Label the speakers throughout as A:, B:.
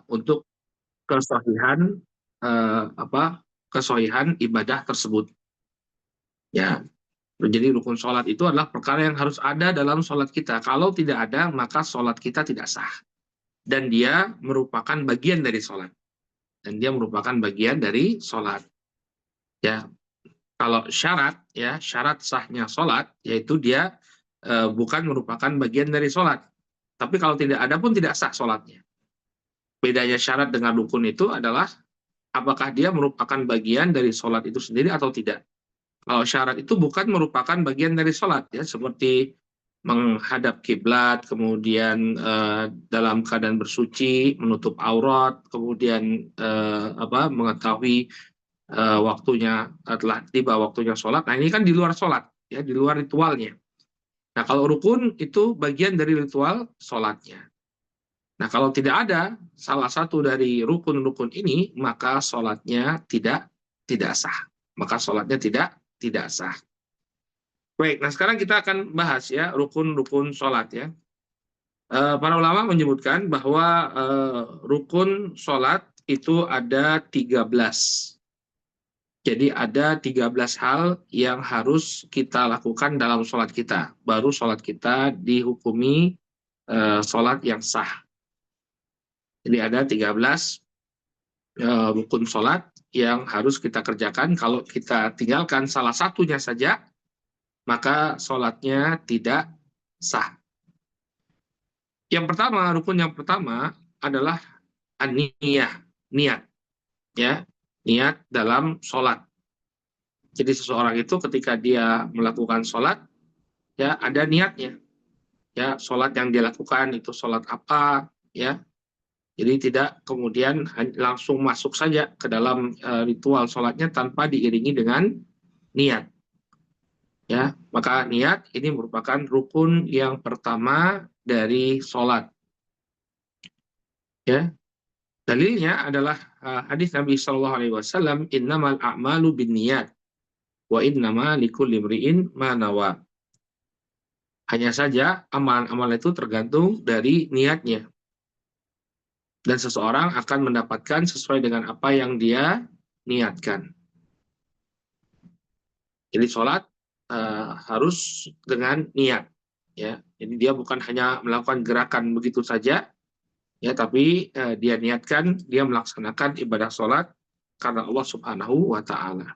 A: untuk kesahihan kesahihan ibadah tersebut. Ya, jadi rukun sholat itu adalah perkara yang harus ada dalam sholat kita. Kalau tidak ada, maka sholat kita tidak sah. Dan dia merupakan bagian dari sholat. Dan dia merupakan bagian dari sholat. Ya, kalau syarat, ya syarat sahnya sholat, yaitu dia bukan merupakan bagian dari sholat. Tapi kalau tidak ada pun tidak sah sholatnya. Bedanya syarat dengan rukun itu adalah apakah dia merupakan bagian dari sholat itu sendiri atau tidak. Kalau syarat itu bukan merupakan bagian dari sholat, ya seperti menghadap kiblat, kemudian dalam keadaan bersuci, menutup aurat, kemudian mengetahui waktunya telah tiba waktunya sholat. Nah ini kan di luar sholat, ya di luar ritualnya. Nah kalau rukun itu bagian dari ritual sholatnya. Nah kalau tidak ada salah satu dari rukun-rukun ini, maka sholatnya tidak sah. Maka sholatnya tidak sah. Baik, nah sekarang kita akan bahas ya rukun-rukun sholat ya. Para ulama menyebutkan bahwa rukun sholat itu ada 13. Jadi ada 13 hal yang harus kita lakukan dalam sholat kita. Baru sholat kita dihukumi sholat yang sah. Jadi ada 13 rukun sholat yang harus kita kerjakan. Kalau kita tinggalkan salah satunya saja, maka sholatnya tidak sah. Rukun yang pertama adalah an-niyah, niat. Ya, niat dalam sholat. Jadi seseorang itu ketika dia melakukan sholat, ya ada niatnya. Ya, sholat yang dia lakukan itu sholat apa, ya. Jadi tidak kemudian langsung masuk saja ke dalam ritual sholatnya tanpa diiringi dengan niat. Ya, maka niat ini merupakan rukun yang pertama dari sholat. Ya, dalilnya adalah hadis Nabi Shallallahu Alaihi Wasallam, innamal a'malu binniyat wa innama likulli imri'in ma nawa. Hanya saja amalan-amalan itu tergantung dari niatnya. Dan seseorang akan mendapatkan sesuai dengan apa yang dia niatkan. Jadi sholat harus dengan niat. Ya, jadi dia bukan hanya melakukan gerakan begitu saja, ya, tapi dia niatkan, dia melaksanakan ibadah sholat karena Allah Subhanahu wa Ta'ala.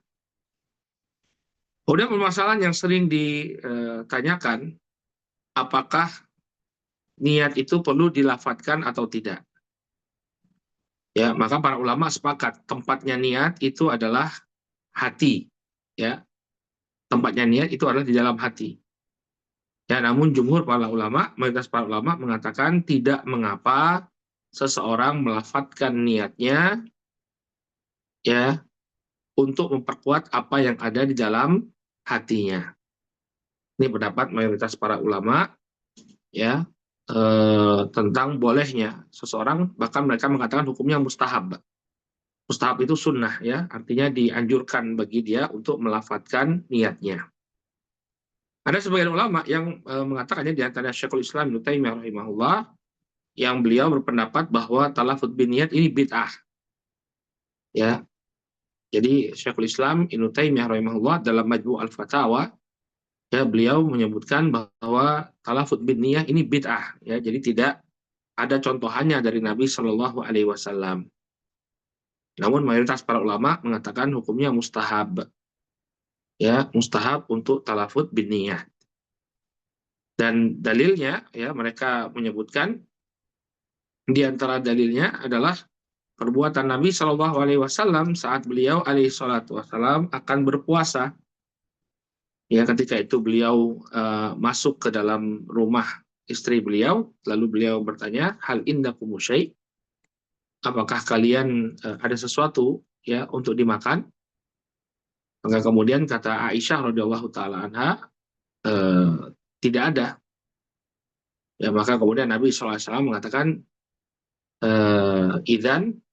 A: Kemudian permasalahan yang sering ditanyakan, apakah niat itu perlu dilafadzkan atau tidak? Ya, maka para ulama sepakat tempatnya niat itu adalah hati. Ya, tempatnya niat itu adalah di dalam hati. Ya, namun jumhur para ulama, mayoritas para ulama mengatakan tidak mengapa seseorang melafadzkan niatnya ya untuk memperkuat apa yang ada di dalam hatinya. Ini pendapat mayoritas para ulama ya tentang bolehnya seseorang, bahkan mereka mengatakan hukumnya mustahab. Mustahab itu sunnah ya, artinya dianjurkan bagi dia untuk melafadzkan niatnya. Ada sebagian ulama yang mengatakannya di antara Syekhul Islam Ibnu Taimiyah rahimahullah, yang beliau berpendapat bahwa talafut bin niat ini bid'ah. Ya. Jadi Syekhul Islam Ibnu Taimiyah rahimahullah dalam Majmu' al-Fatawa ya beliau menyebutkan bahwa talafut bin niyah ini bid'ah ya. Jadi tidak ada contohannya dari Nabi Shallallahu alaihi wasallam. Namun mayoritas para ulama mengatakan hukumnya mustahab. Ya, mustahab untuk talafut bin niyah. Dan dalilnya ya mereka menyebutkan di antara dalilnya adalah perbuatan Nabi Shallallahu Alaihi Wasallam saat beliau alaihi salatu wasallam akan berpuasa. Ya, ketika itu beliau masuk ke dalam rumah istri beliau, lalu beliau bertanya, hal indakum syai', apakah kalian ada sesuatu ya untuk dimakan? Maka kemudian kata Aisyah radhiyallahu taala anha, tidak ada. Ya, maka kemudian Nabi SAW mengatakan, idzan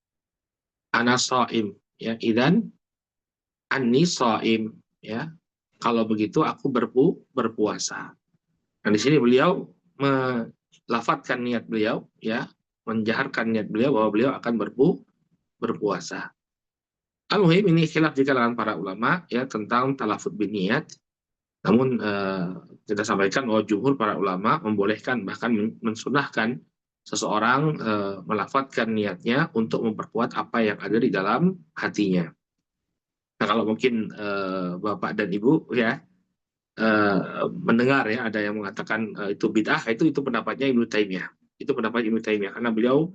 A: ana shaim, ya idzan anni shaim, ya. Kalau begitu aku berpuasa. Nah di sini beliau melafadzkan niat beliau, ya menjaharkan niat beliau bahwa beliau akan berpuasa. Al-muhim ini khilaf di kalangan para ulama ya tentang talafut bin niat. Namun kita sampaikan bahwa jumhur para ulama membolehkan bahkan mensunahkan seseorang melafadzkan niatnya untuk memperkuat apa yang ada di dalam hatinya. Nah kalau mungkin Bapak dan Ibu ya mendengar ya ada yang mengatakan itu bid'ah, itu pendapatnya Ibnu Taimiyah. Itu pendapat Ibnu Taimiyah karena beliau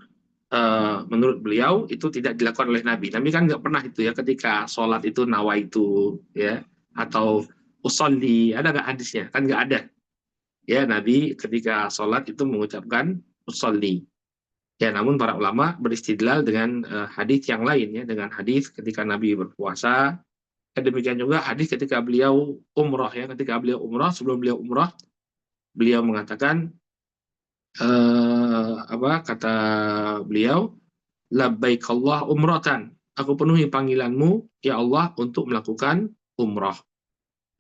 A: menurut beliau itu tidak dilakukan oleh Nabi. Nabi kan nggak pernah itu ya ketika sholat itu nawaitu ya atau usolli, ada nggak hadisnya? Kan nggak ada. Ya Nabi ketika sholat itu mengucapkan usolli. Ya namun para ulama beristidlal dengan hadis yang lain ya, dengan hadis ketika Nabi berpuasa. Demikian juga hadis ketika beliau umroh ya, ketika beliau umroh, sebelum beliau umroh beliau mengatakan apa kata beliau, labbaik Allah umratan, aku penuhi panggilanmu ya Allah untuk melakukan umroh.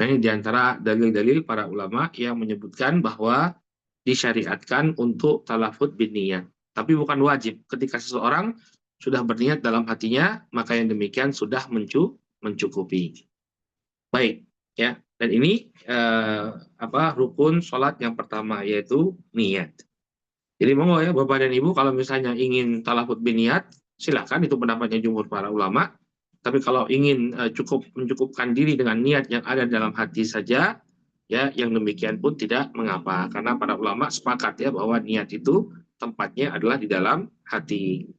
A: Nah ini diantara dalil-dalil para ulama yang menyebutkan bahwa disyariatkan untuk talafut bin niyat, tapi bukan wajib. Ketika seseorang sudah berniat dalam hatinya, maka yang demikian sudah mencukupi. Baik, ya. Dan ini rukun sholat yang pertama yaitu niat. Jadi monggo ya Bapak dan Ibu kalau misalnya ingin talafut bin niat, silakan itu pendapatnya jumhur para ulama. Tapi kalau ingin mencukupkan diri dengan niat yang ada dalam hati saja, ya yang demikian pun tidak mengapa karena para ulama sepakat ya bahwa niat itu tempatnya adalah di dalam hati.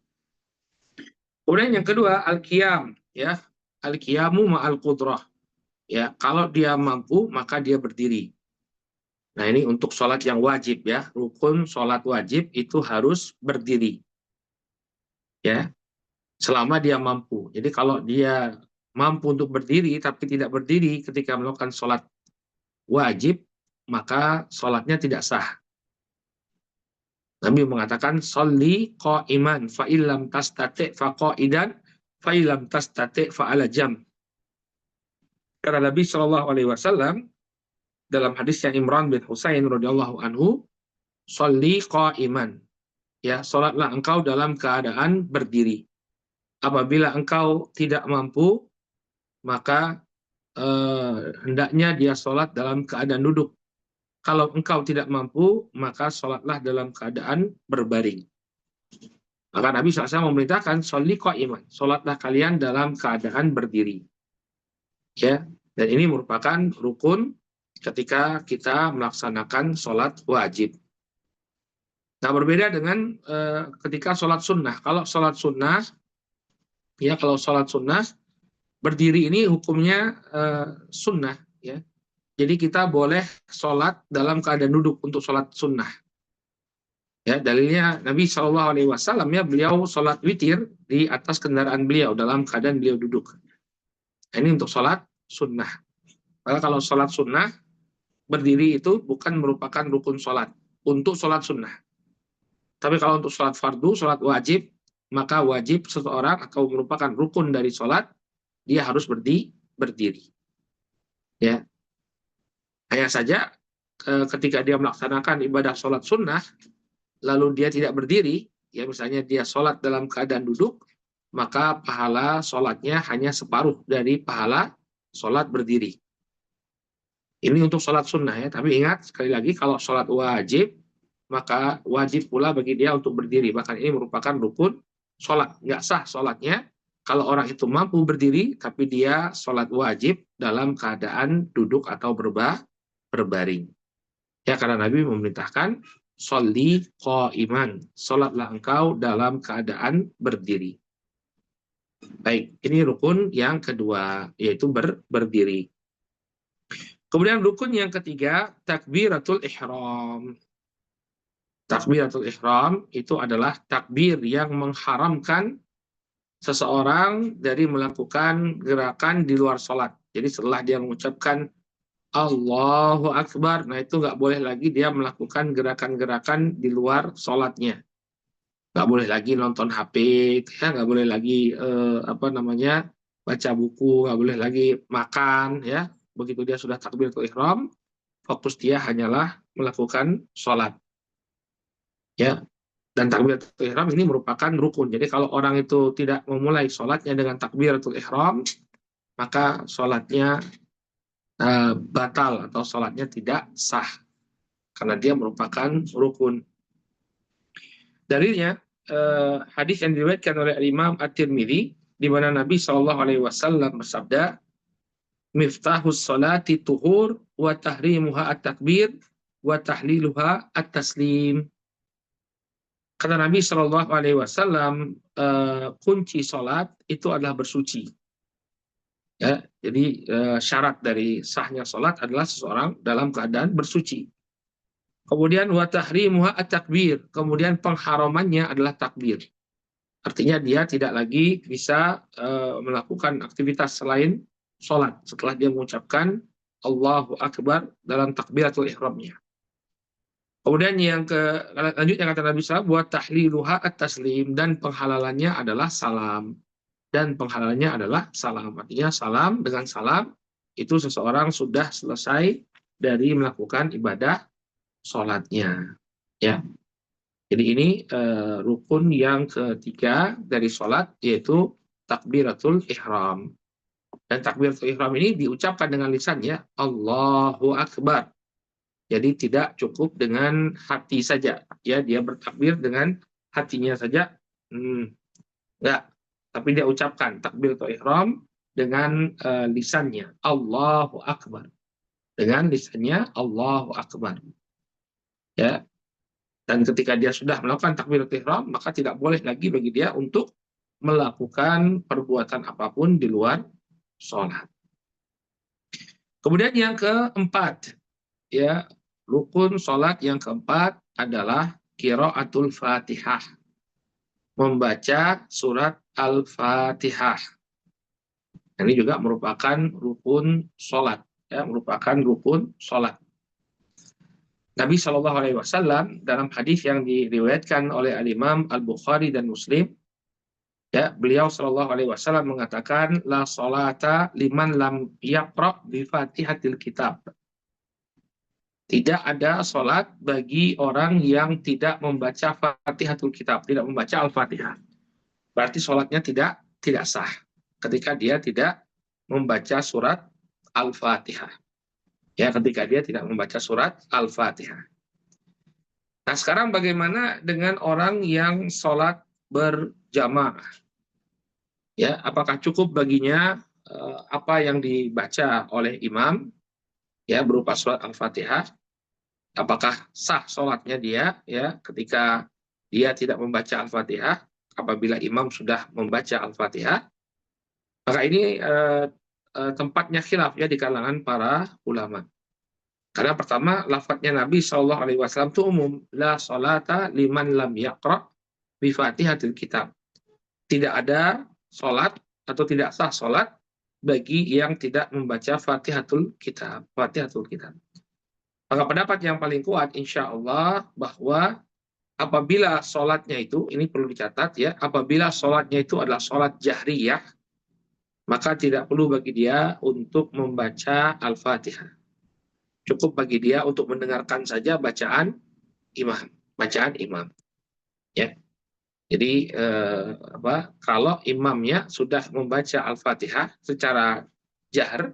A: Kemudian yang kedua al-qiyam ya. Al-qiyamu ma'al qudrah. Ya, kalau dia mampu maka dia berdiri. Nah, ini untuk sholat yang wajib ya. Rukun sholat wajib itu harus berdiri. Ya, selama dia mampu. Jadi kalau dia mampu untuk berdiri tapi tidak berdiri ketika melakukan sholat wajib, maka sholatnya tidak sah. Nabi mengatakan, sholli qa'iman fa'ilam tastati' faqa'idan fa'ilam tastati' fa'ala jam. Karena Nabi Shallallahu Alaihi Wasallam dalam hadisnya Imran bin Husain radhiyallahu anhu, sholli qa'iman, ya sholatlah engkau dalam keadaan berdiri. Apabila engkau tidak mampu, maka hendaknya dia sholat dalam keadaan duduk. Kalau engkau tidak mampu, maka sholatlah dalam keadaan berbaring. Maka Nabi SAW memerintahkan sholli qa'iman, sholatlah kalian dalam keadaan berdiri. Ya, dan ini merupakan rukun ketika kita melaksanakan sholat wajib. Nah, berbeda dengan ketika sholat sunnah. Kalau sholat sunnah, ya kalau sholat sunnah, berdiri ini hukumnya sunnah. Ya. Jadi kita boleh sholat dalam keadaan duduk untuk sholat sunnah. Ya, dalilnya Nabi Shallallahu Alaihi Wasallam ya beliau sholat witir di atas kendaraan beliau dalam keadaan beliau duduk. Ini untuk sholat sunnah. Kalau sholat sunnah berdiri itu bukan merupakan rukun sholat untuk sholat sunnah. Tapi kalau untuk sholat fardu, sholat wajib, maka wajib seseorang atau merupakan rukun dari sholat, dia harus berdiri. Ya, hanya saja ketika dia melaksanakan ibadah sholat sunnah, lalu dia tidak berdiri, ya misalnya dia sholat dalam keadaan duduk, maka pahala sholatnya hanya separuh dari pahala sholat berdiri. Ini untuk sholat sunnah ya, tapi ingat sekali lagi kalau sholat wajib, maka wajib pula bagi dia untuk berdiri. Bahkan ini merupakan rukun sholat. Nggak sah sholatnya kalau orang itu mampu berdiri, tapi dia sholat wajib dalam keadaan duduk atau berbaring. Ya, karena Nabi memerintahkan, sholli qa'iman, sholatlah engkau dalam keadaan berdiri. Baik, ini rukun yang kedua, yaitu berdiri. Kemudian rukun yang ketiga, takbiratul ihram. Takbiratul ihram itu adalah takbir yang mengharamkan seseorang dari melakukan gerakan di luar sholat. Jadi setelah dia mengucapkan Allahu Akbar, nah itu nggak boleh lagi dia melakukan gerakan-gerakan di luar sholatnya. Nggak boleh lagi nonton HP, ya nggak boleh lagi baca buku, nggak boleh lagi makan, ya. Begitu dia sudah takbiratul ihram, fokus dia hanyalah melakukan sholat. Ya, Dan takbiratul ihram ini merupakan rukun. Jadi kalau orang itu tidak memulai sholatnya dengan takbiratul ihram, maka sholatnya batal atau sholatnya tidak sah. Karena dia merupakan rukun. Dalilnya, hadis yang diriwayatkan oleh Imam At-Tirmidzi, di mana Nabi SAW bersabda, miftahus sholati tuhur, wa tahrimuha at-takbir, wa tahliluha at-taslim. Kata Nabi SAW, kunci sholat itu adalah bersuci. Ya, jadi syarat dari sahnya sholat adalah seseorang dalam keadaan bersuci. Kemudian wa tahrimuha at-takbir, kemudian pengharamannya adalah takbir. Artinya dia tidak lagi bisa melakukan aktivitas selain sholat setelah dia mengucapkan Allahu Akbar dalam takbiratul ihramnya. Kemudian yang lanjutnya kata Nabi SAW, buat tahliluha at-taslim, dan penghalalannya adalah salam. Dan penghalalannya adalah salam. Artinya salam, dengan salam itu seseorang sudah selesai dari melakukan ibadah sholatnya. Ya. Jadi ini rukun yang ketiga dari sholat, yaitu takbiratul ihram. Dan takbiratul ihram ini diucapkan dengan lisannya Allahu Akbar. Jadi tidak cukup dengan hati saja, ya dia bertakbir dengan hatinya saja, enggak. Tapi dia ucapkan takbiratul ihram dengan lisannya Allahu Akbar, dengan lisannya Allahu Akbar, ya. Dan ketika dia sudah melakukan takbiratul ihram, maka tidak boleh lagi bagi dia untuk melakukan perbuatan apapun di luar sholat. Kemudian yang keempat, ya, rukun sholat yang keempat adalah qiraatul Fatihah, membaca surat Al-Fatihah. Ini juga merupakan rukun sholat, ya, merupakan rukun sholat. Nabi SAW dalam hadis yang diriwayatkan oleh Al-Imam Al-Bukhari dan Muslim, ya, beliau SAW mengatakan, la sholata liman lam yaqra bi Fatihatil Kitab. Tidak ada sholat bagi orang yang tidak membaca Fatihatul Kitab, tidak membaca Al-Fatihah. Berarti sholatnya tidak sah ketika dia tidak membaca surat Al-Fatihah. Ya, ketika dia tidak membaca surat Al-Fatihah. Nah, sekarang bagaimana dengan orang yang sholat berjamaah? Ya, apakah cukup baginya apa yang dibaca oleh imam, ya, berupa surat Al-Fatihah? Apakah sah sholatnya dia, ya, ketika dia tidak membaca Al-Fatihah apabila imam sudah membaca Al-Fatihah? Maka ini tempatnya khilaf, ya, di kalangan para ulama. Karena pertama, lafadznya Nabi SAW itu umum, la sholata liman lam yaqra bi Fatihatil Kitab. Tidak ada sholat atau tidak sah sholat bagi yang tidak membaca Fatihatul Kitab. Fatihatul Kitab. Maka pendapat yang paling kuat, insya Allah, bahwa apabila sholatnya itu, ini perlu dicatat, ya, apabila sholatnya itu adalah sholat jahriyah, maka tidak perlu bagi dia untuk membaca Al-Fatihah. Cukup bagi dia untuk mendengarkan saja bacaan imam, ya. Jadi kalau imamnya sudah membaca Al-Fatihah secara jahr,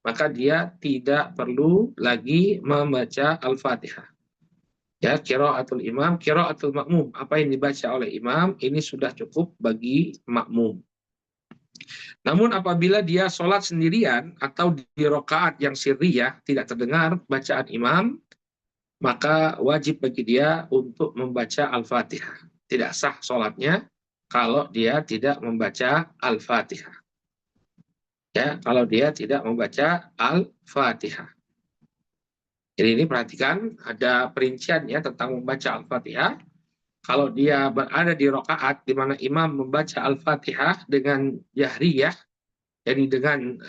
A: maka dia tidak perlu lagi membaca Al-Fatihah. Ya, qiraatul imam, qiraatul makmum, apa yang dibaca oleh imam ini sudah cukup bagi makmum. Namun apabila dia sholat sendirian atau di rakaat yang sirriyah tidak terdengar bacaan imam, maka wajib bagi dia untuk membaca Al-Fatihah. Tidak sah sholatnya kalau dia tidak membaca Al-Fatihah. Ya, kalau dia tidak membaca Al-Fatihah. Jadi ini perhatikan, ada perinciannya tentang membaca Al-Fatihah. Kalau dia berada di rakaat di mana imam membaca Al-Fatihah dengan jahriyah, jadi dengan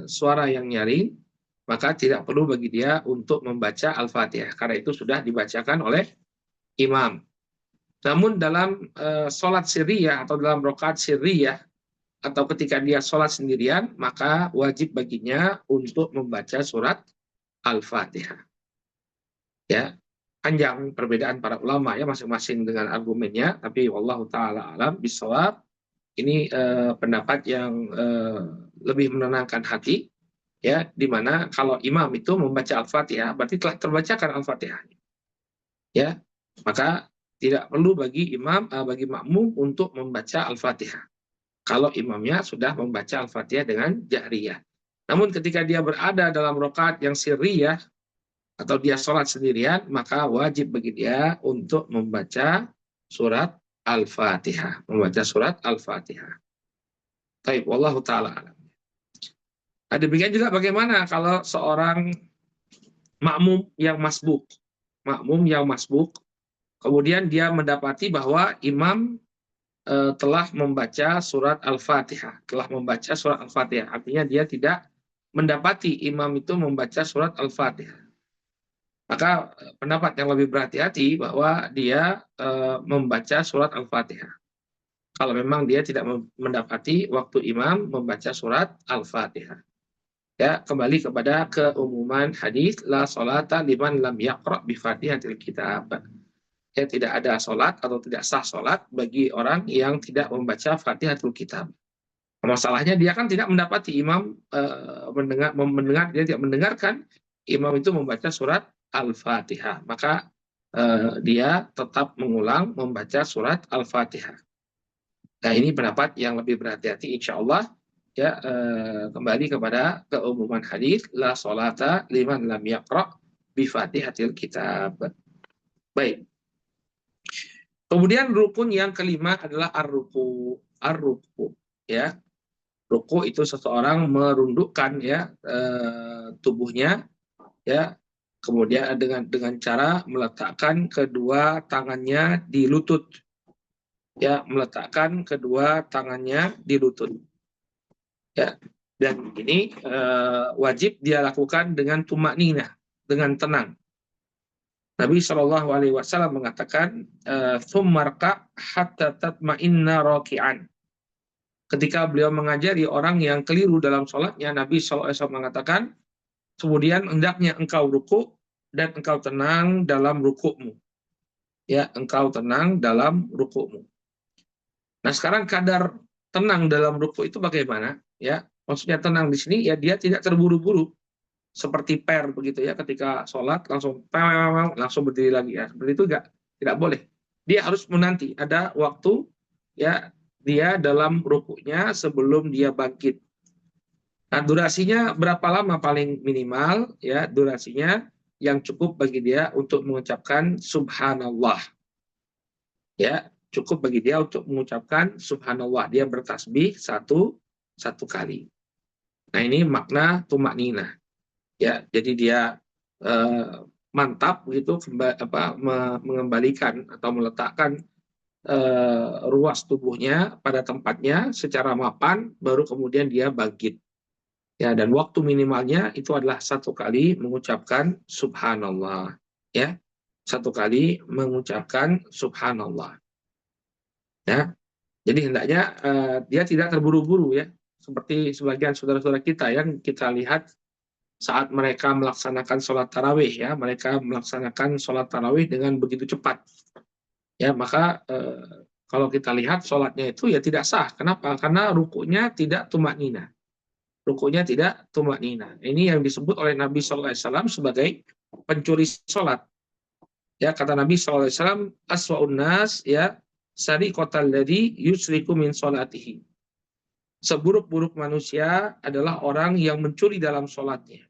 A: suara yang nyaring, maka tidak perlu bagi dia untuk membaca Al-Fatihah, karena itu sudah dibacakan oleh imam. Namun dalam sholat sirriyah atau dalam rakaat sirriyah, atau ketika dia sholat sendirian, maka wajib baginya untuk membaca surat Al-Fatihah. Ya, panjang perbedaan para ulama ya, masing-masing dengan argumennya, tapi wallahu taala alam bisawab. Ini pendapat yang lebih menenangkan hati, ya, di mana kalau imam itu membaca Al-Fatihah berarti telah terbacakan Al-Fatihah, ya, maka tidak perlu bagi imam bagi makmum untuk membaca Al-Fatihah kalau imamnya sudah membaca Al-Fatihah dengan jahriyah. Namun ketika dia berada dalam rakaat yang sirriyah atau dia sholat sendirian, maka wajib bagi dia untuk membaca surat Al-Fatihah, membaca surat Al-Fatihah. Baik, wallahu taala alam. Nah, demikian juga bagaimana kalau seorang makmum yang masbuk, kemudian dia mendapati bahwa imam telah membaca surat Al-Fatihah, artinya dia tidak mendapati imam itu membaca surat Al-Fatihah. Maka pendapat yang lebih berhati-hati bahwa dia membaca surat Al-Fatihah. Kalau memang dia tidak mendapati waktu imam membaca surat Al-Fatihah. Ya, kembali kepada keumuman hadis la salata liman lam yaqra bi Fatihatil kitab. Ya, tidak ada salat atau tidak sah salat bagi orang yang tidak membaca Fatihatul Kitab. Masalahnya dia kan tidak mendapati imam mendengar, dia tidak mendengarkan imam itu membaca surat Al-Fatihah. Maka dia tetap mengulang membaca surat Al-Fatihah. Nah, ini pendapat yang lebih berhati-hati insya Allah. Ya, kembali kepada keumuman hadis la salata liman lam yaqra bi Fatihatil Kitab. Baik. Kemudian rukun yang kelima adalah ar-ruku. Ar-ruku, ya. Ruku itu seseorang merundukkan ya tubuhnya, ya. Kemudian dengan cara meletakkan kedua tangannya di lutut. Ya, meletakkan kedua tangannya di lutut. Ya, dan ini wajib dia lakukan dengan tumakninah, dengan tenang. Nabi Shallallahu Alaihi Wasallam mengatakan, "Tsummarka hatta tatma'inna raki'an." Ketika beliau mengajari orang yang keliru dalam sholatnya, Nabi Shallallahu Alaihi Wasallam mengatakan, kemudian hendaknya engkau ruku dan engkau tenang dalam rukukmu. Ya, engkau tenang dalam rukukmu. Nah, sekarang kadar tenang dalam ruku itu bagaimana? Ya, maksudnya tenang di sini ya dia tidak terburu-buru seperti begitu ya, ketika sholat langsung berdiri lagi ya, seperti itu tidak boleh. Dia harus menanti ada waktu ya dia dalam rukunya sebelum dia bangkit. Nah, durasinya berapa lama paling minimal ya, durasinya yang cukup bagi dia untuk mengucapkan subhanallah. Ya, cukup bagi dia untuk mengucapkan subhanallah, dia bertasbih satu kali. Nah, ini makna tumakninah. Ya, jadi dia mantap gitu mengembalikan atau meletakkan ruas tubuhnya pada tempatnya secara mapan, baru kemudian dia bangkit. Ya, dan waktu minimalnya itu adalah satu kali mengucapkan subhanallah. Ya, satu kali mengucapkan subhanallah. Ya, jadi hendaknya dia tidak terburu-buru ya, seperti sebagian saudara-saudara kita yang kita lihat saat mereka melaksanakan sholat tarawih ya, mereka melaksanakan sholat tarawih dengan begitu cepat. Ya, maka kalau kita lihat sholatnya itu ya tidak sah. Kenapa? Karena rukunya tidak tumakninah. Rukunya tidak tumakninah. Ini yang disebut oleh Nabi SAW sebagai pencuri sholat. Ya, kata Nabi SAW, aswa'un nas ya sariqatal ladzi yusriku min sholatihi. Seburuk-buruk manusia adalah orang yang mencuri dalam sholatnya.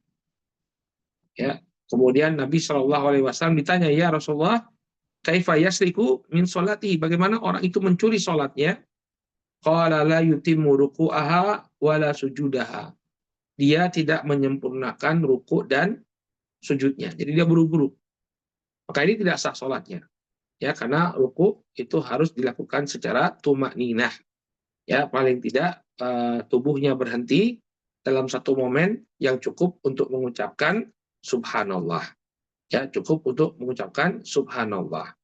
A: Ya, kemudian Nabi Shallallahu Alaihi Wasallam ditanya, ya Rasulullah, kaifa yasriku min sholatihi? Bagaimana orang itu mencuri sholatnya? Qala la yutimmu ruku'aha wala sujudaha. Dia tidak menyempurnakan ruku dan sujudnya. Jadi dia buru-buru. Maka ini tidak sah sholatnya. Ya, karena ruku itu harus dilakukan secara tumakninah. Ya, paling tidak tubuhnya berhenti dalam satu momen yang cukup untuk mengucapkan subhanallah. Ya, cukup untuk mengucapkan subhanallah.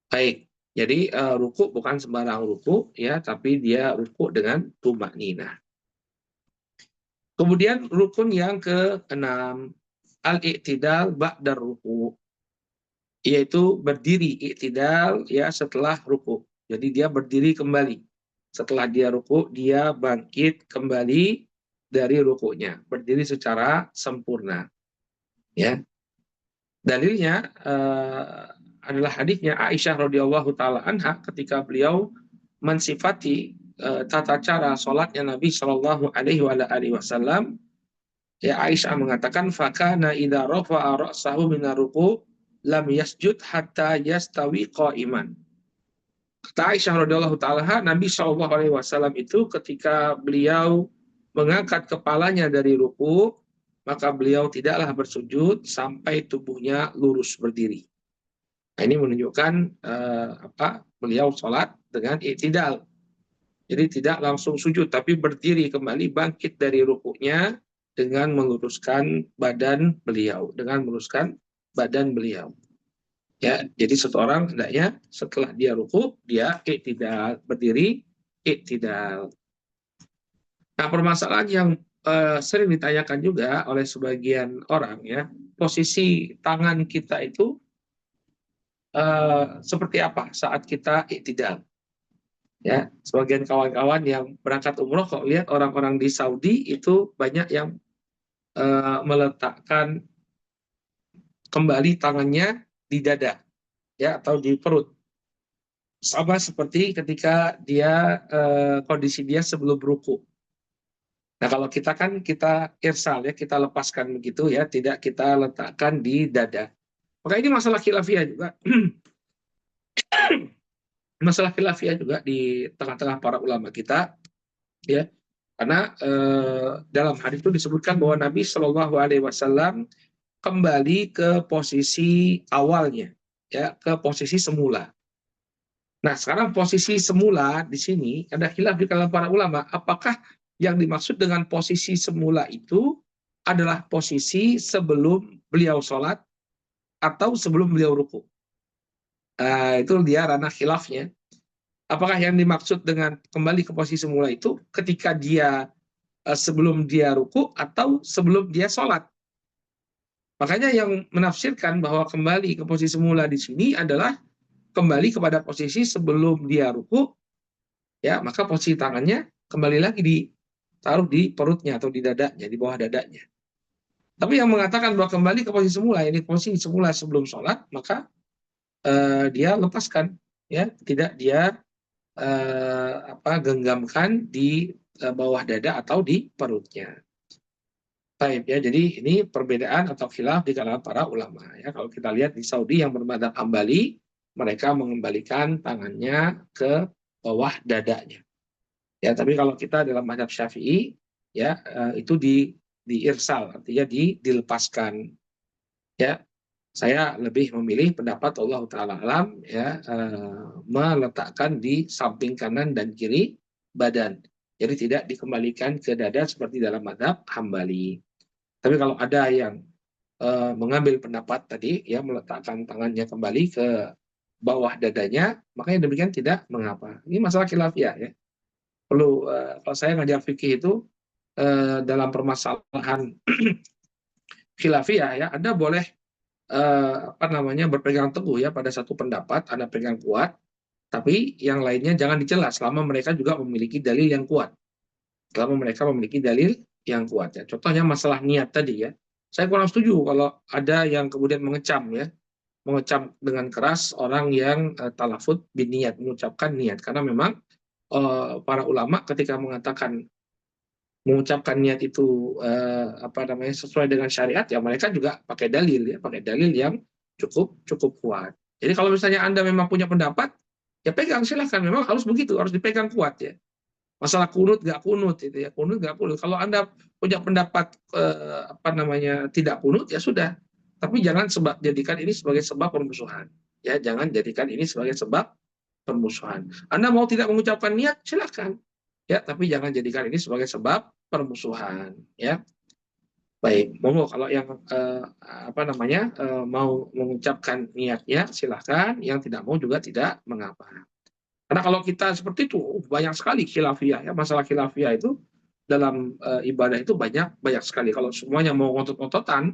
A: Baik. Jadi ruku bukan sembarang ruku ya, tapi dia ruku dengan tumakninah. Kemudian rukun yang ke-6, al-i'tidal ba'dar ruku. yaitu berdiri i'tidal ya setelah ruku. Jadi dia berdiri kembali. Setelah dia ruku, dia bangkit kembali dari rukunya, berdiri secara sempurna. Ya, dalilnya adalah hadisnya Aisyah radhiyallahu taala anha ketika beliau mensifati tata cara sholatnya Nabi Shallallahu Alaihi Wasallam. Ya, Aisyah mengatakan fakana idza rafa'a ra'sahu minar ruku lam yasjud hatta yastawi qa'iman. Kata Aisyah radhiyallahu taala, Nabi Shallallahu alaihi wasallam itu ketika beliau mengangkat kepalanya dari ruku, maka beliau tidaklah bersujud sampai tubuhnya lurus berdiri. Nah, ini menunjukkan beliau sholat dengan i'tidal. Jadi tidak langsung sujud, tapi berdiri kembali bangkit dari rukunya dengan meluruskan badan beliau, Ya, jadi seseorang hendaknya setelah dia ruku, dia i'tidal, berdiri i'tidal. Nah, permasalahan yang sering ditanyakan juga oleh sebagian orang ya, posisi tangan kita itu seperti apa saat kita i'tidal? Ya, sebagian kawan-kawan yang berangkat umroh kok lihat orang-orang di Saudi itu banyak yang meletakkan kembali tangannya di dada ya atau di perut, sama seperti ketika dia kondisi dia sebelum ruku. Nah, kalau kita kan kita irsal ya, kita lepaskan begitu ya, tidak kita letakkan di dada. Maka ini masalah khilafiyah juga. Masalah khilafiyah juga di tengah-tengah para ulama kita ya. Karena dalam hadis itu disebutkan bahwa Nabi Shallallahu alaihi wasallam kembali ke posisi awalnya ya, ke posisi semula. Nah, sekarang posisi semula di sini ada khilaf di kalangan para ulama, apakah yang dimaksud dengan posisi semula itu adalah posisi sebelum beliau sholat atau sebelum beliau ruku. Itu dia ranah khilafnya. Apakah yang dimaksud dengan kembali ke posisi semula itu ketika dia sebelum dia ruku atau sebelum dia sholat? Makanya yang menafsirkan bahwa kembali ke posisi semula di sini adalah kembali kepada posisi sebelum dia ruku, ya maka posisi tangannya kembali lagi ditaruh di perutnya atau di dadanya, di bawah dadanya. Tapi yang mengatakan bahwa kembali ke posisi semula, ini posisi semula sebelum sholat, maka dia lepaskan, ya tidak dia genggamkan di bawah dada atau di perutnya. Baik ya, jadi ini perbedaan atau khilaf di kalangan para ulama ya. Kalau kita lihat di Saudi yang bermadzhab Hambali, mereka mengembalikan tangannya ke bawah dadanya. Ya, tapi kalau kita dalam mazhab Syafi'i ya itu diirsal, artinya dilepaskan. Ya, saya lebih memilih pendapat Allah taala alam ya, meletakkan di samping kanan dan kiri badan. Jadi tidak dikembalikan ke dada seperti dalam mazhab Hambali. Tapi kalau ada yang mengambil pendapat tadi ya meletakkan tangannya kembali ke bawah dadanya, makanya demikian tidak mengapa. Ini masalah khilafiyah ya. Perlu kalau saya ngajar fikih itu dalam permasalahan khilafiyah ya, Anda boleh berpegang teguh ya pada satu pendapat, Anda pegang kuat, tapi yang lainnya jangan dicela selama mereka juga memiliki dalil yang kuat. Selama mereka memiliki dalil yang kuat ya. Contohnya masalah niat tadi ya. Saya kurang setuju kalau ada yang kemudian mengecam ya, mengecam dengan keras orang yang talafut biniat, mengucapkan niat, karena memang para ulama ketika mengucapkan niat itu sesuai dengan syariat ya mereka juga pakai dalil yang cukup kuat. Jadi kalau misalnya Anda memang punya pendapat ya pegang, silahkan, memang harus begitu, harus dipegang kuat ya. Masalah kunut nggak kunut itu ya, kunut nggak kunut. Kalau Anda punya pendapat tidak kunut ya sudah, tapi jangan jadikan ini sebagai sebab permusuhan. Ya, jangan jadikan ini sebagai sebab permusuhan. Anda mau tidak mengucapkan niat silahkan, ya, tapi jangan jadikan ini sebagai sebab permusuhan. Ya, baik, monggo kalau yang mau mengucapkan niatnya silahkan, yang tidak mau juga tidak mengapa. Karena kalau kita seperti itu banyak sekali khilafiyah ya, masalah khilafiyah itu dalam ibadah itu banyak sekali. Kalau semuanya mau ngotot-ngototan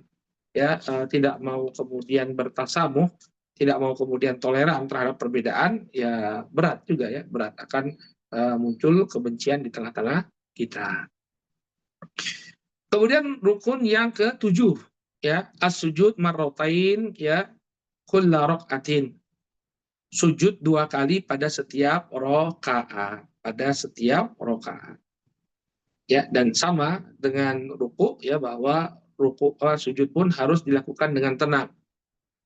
A: ya, tidak mau kemudian bertasamuh, tidak mau kemudian toleran terhadap perbedaan, ya berat juga ya, berat akan muncul kebencian di tengah-tengah kita. Kemudian rukun yang ketujuh, ya, as-sujud marrotain, ya, kulla rok'atin. Sujud 2 kali pada setiap rokaat, pada setiap rokaat. Ya, dan sama dengan ruku, ya, bahwa sujud pun harus dilakukan dengan tenang.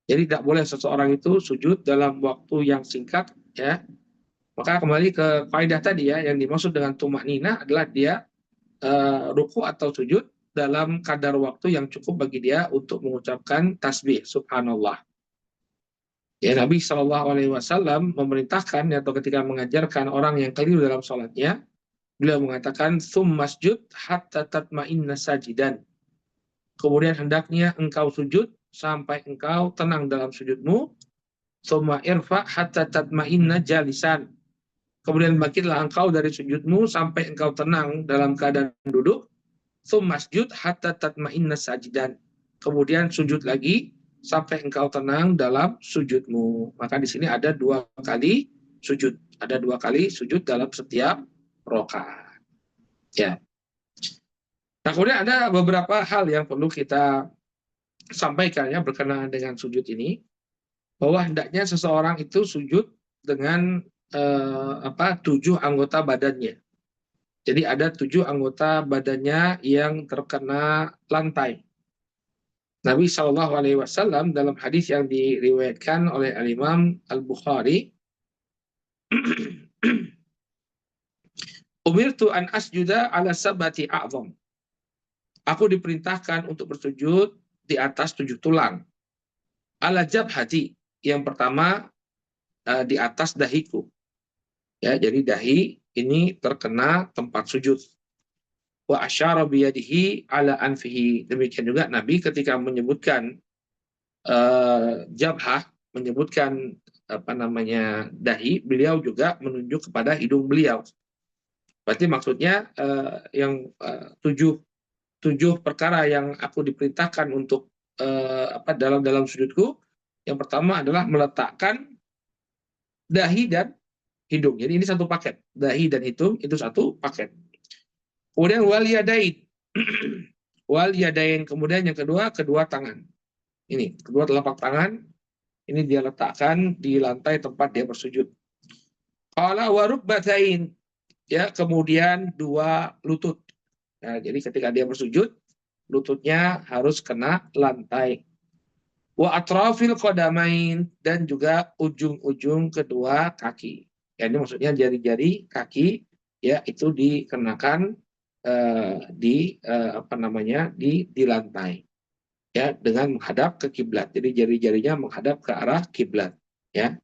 A: Jadi tidak boleh seseorang itu sujud dalam waktu yang singkat, ya. Maka kembali ke kaidah tadi, ya, yang dimaksud dengan tumak nina adalah dia ruku atau sujud dalam kadar waktu yang cukup bagi dia untuk mengucapkan tasbih subhanallah. Ya, Nabi Shallallahu Alaihi Wasallam memerintahkan, atau ketika mengajarkan orang yang keliru dalam sholatnya, beliau mengatakan sum masjud hatta tatma'inna sajidan. Kemudian hendaknya engkau sujud sampai engkau tenang dalam sujudmu. Summa irfa hatta tatma'inna jalisan. Kemudian bangkitlah engkau dari sujudmu sampai engkau tenang dalam keadaan duduk. Sum masjud hatta tatma'inna sajidan. Kemudian sujud lagi sampai engkau tenang dalam sujudmu. Maka di sini ada 2 kali sujud. Ada 2 kali sujud dalam setiap rakaat. Ya. Nah, kemudian ada beberapa hal yang perlu kita sampaikan, ya, berkenaan dengan sujud ini, bahwa hendaknya seseorang itu sujud dengan 7 anggota badannya. Jadi ada 7 anggota badannya yang terkena lantai. Nabi Shallallahu Alaihi Wasallam dalam hadis yang diriwayatkan oleh Al-Imam Al-Bukhari, umirtu an asjuda ala sabati a'zam. Aku diperintahkan untuk bersujud di atas 7 tulang. Ala jabhati, yang pertama di atas dahiku. Ya, jadi dahi ini terkena tempat sujud. Wa asyara biyadihi ala anfihi. Demikian juga Nabi ketika menyebutkan jabhah, menyebutkan dahi, beliau juga menunjuk kepada hidung beliau. Berarti maksudnya tujuh perkara yang aku diperintahkan untuk dalam sujudku. Yang pertama adalah meletakkan dahi dan hidung. Jadi ini satu paket. Dahi dan hidung itu satu paket. Kemudian wal yadain. Wal yadain. Kemudian yang kedua, kedua tangan. Ini, kedua telapak tangan. Ini dia letakkan di lantai tempat dia bersujud. Qala wa rukbatain. Ya, kemudian 2 lutut. Nah, jadi ketika dia bersujud, lututnya harus kena lantai. Wa atrafil qadamain, dan juga ujung-ujung kedua kaki. Ya, ini maksudnya jari-jari kaki, ya, itu dikenakan di lantai, ya, dengan menghadap ke kiblat. Jadi jari-jarinya menghadap ke arah kiblat, ya.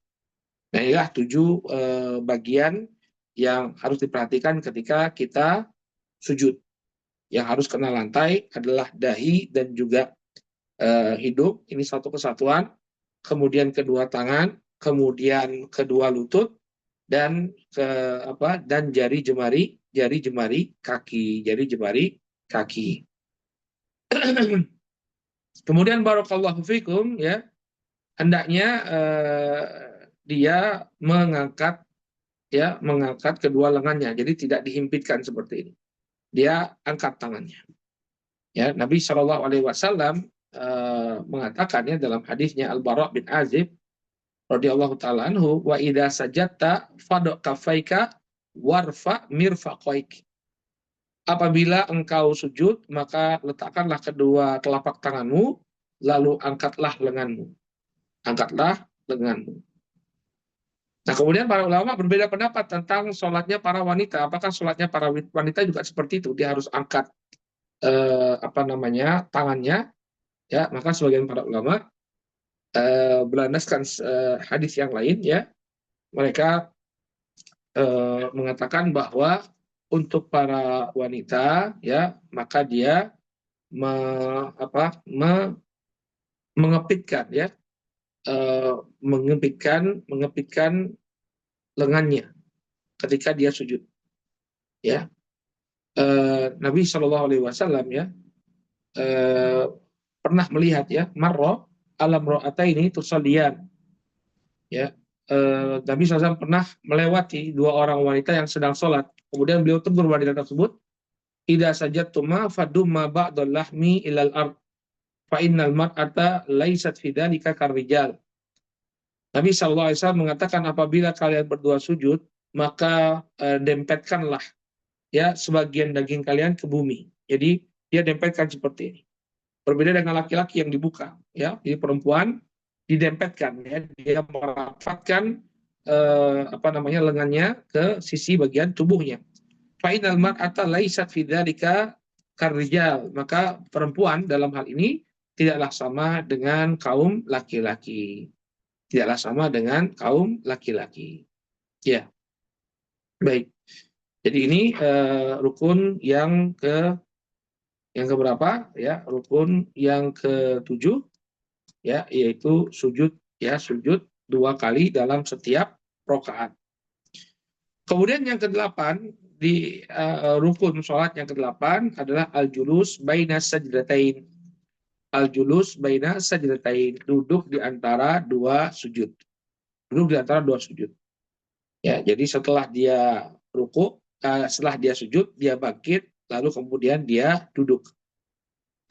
A: Nah, inilah 7 bagian yang harus diperhatikan ketika kita sujud. Yang harus kena lantai adalah dahi dan juga hidung, ini satu kesatuan. Kemudian kedua tangan, kemudian kedua lutut, dan jari jemari kaki. Kemudian barakallahu fikum, ya, hendaknya dia mengangkat kedua lengannya. Jadi tidak dihimpitkan seperti ini. Dia angkat tangannya. Ya, Nabi Shallallahu Alaihi Wasallam mengatakan, ya, dalam hadisnya Al-Bara bin Azib radhiyallahu taala anhu, wa idza sajadta fadok kafaika warfa mirfaqaik. Apabila engkau sujud, maka letakkanlah kedua telapak tanganmu, lalu angkatlah lenganmu. Angkatlah lenganmu. Nah, kemudian para ulama berbeda pendapat tentang sholatnya para wanita. Apakah sholatnya para wanita juga seperti itu? Dia harus angkat tangannya. Ya, maka sebagian para ulama berlandaskan hadis yang lain, ya, mereka mengatakan bahwa untuk para wanita, ya, maka dia mengepitkan, ya, mengepitkan lengannya ketika dia sujud, ya. Nabi Shallallahu Alaihi Wasallam, ya, pernah melihat, ya, marro alam ro'ata ini tusalian. ya. Nabi SAW pernah melewati dua orang wanita yang sedang sholat. Kemudian beliau tegur wanita tersebut, "Idza sajadtuma fadumma ba'dal lahmi ilal ard, fa innal mar'ata laysat fi dzalika karrijal." Nabi SAW mengatakan apabila kalian berdua sujud, maka dempetkanlah ya sebagian daging kalian ke bumi. Jadi dia dempetkan seperti ini. Berbeda dengan laki-laki yang dibuka, ya. Jadi perempuan didempetkan, ya. Dia merapatkan apa namanya lengannya ke sisi bagian tubuhnya. Fa'inal mar'ata laisat fi dzalika karrijal. Maka perempuan dalam hal ini tidaklah sama dengan kaum laki-laki. Tidaklah sama dengan kaum laki-laki. Ya, baik. Jadi ini rukun yang keberapa? Ya, rukun yang ketujuh, ya, yaitu sujud, ya, sujud dua kali dalam setiap rokaat. Kemudian yang kedelapan di rukun sholat yang kedelapan adalah al-julus baina sajdatain. Al-julus baina sajdatain, duduk di antara dua sujud. Duduk di antara dua sujud. Ya, jadi setelah dia ruku, setelah dia sujud, dia bangkit, lalu kemudian dia duduk.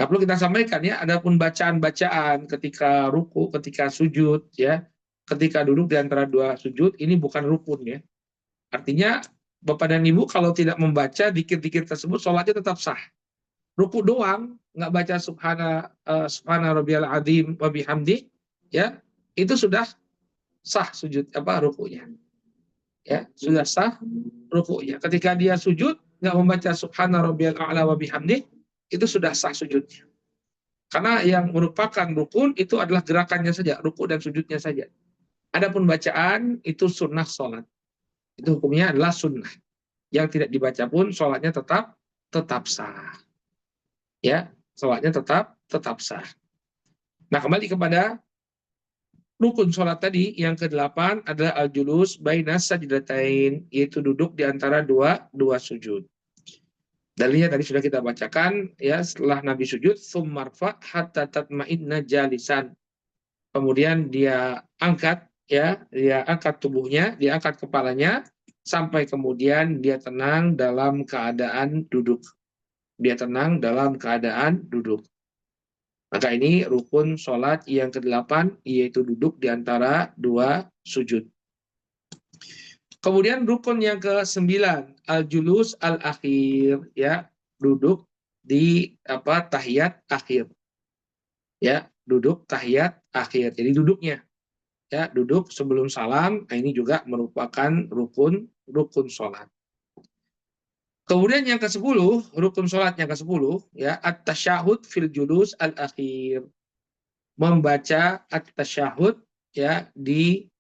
A: Nah, perlu kita sampaikan ya, adapun bacaan-bacaan ketika ruku, ketika sujud, ya, ketika duduk di antara dua sujud, ini bukan rukun ya. Artinya, Bapak dan Ibu kalau tidak membaca dikir-dikir tersebut, sholatnya tetap sah. Ruku doang, nggak baca subhana rabbiyal azim wa bihamdi, ya, itu sudah sah sujud apa rukunya. Ya, sudah sah rukunya. Ketika dia sujud, nggak membaca subhana rabbiyal a'la wa bihamdi, itu sudah sah sujudnya. Karena yang merupakan rukun itu adalah gerakannya saja, ruku dan sujudnya saja. Adapun bacaan itu sunnah sholat. Itu hukumnya adalah sunnah. Yang tidak dibaca pun sholatnya tetap sah. Ya, sholatnya tetap sah. Nah, kembali kepada rukun sholat tadi, yang kedelapan adalah al-julus baina sajdatain, yaitu duduk di antara dua sujud. Dalilnya tadi sudah kita bacakan, ya, setelah Nabi sujud, tsummarfa hatta tatma'inna jalisan. Kemudian dia angkat, ya, dia angkat tubuhnya, dia angkat kepalanya sampai kemudian dia tenang dalam keadaan duduk. Dia tenang dalam keadaan duduk. Maka ini rukun sholat yang kedelapan, yaitu duduk di antara dua sujud. Kemudian rukun yang ke-9, al-julus al-akhir, ya, duduk di tahiyat akhir. Ya, duduk tahiyat akhir. Jadi duduknya, ya, duduk sebelum salam. Nah, ini juga merupakan rukun sholat. Kemudian yang ke-10, rukun sholat yang ke-10, ya, at-tasyahud fil julus al-akhir. Membaca at-tasyahud, ya, di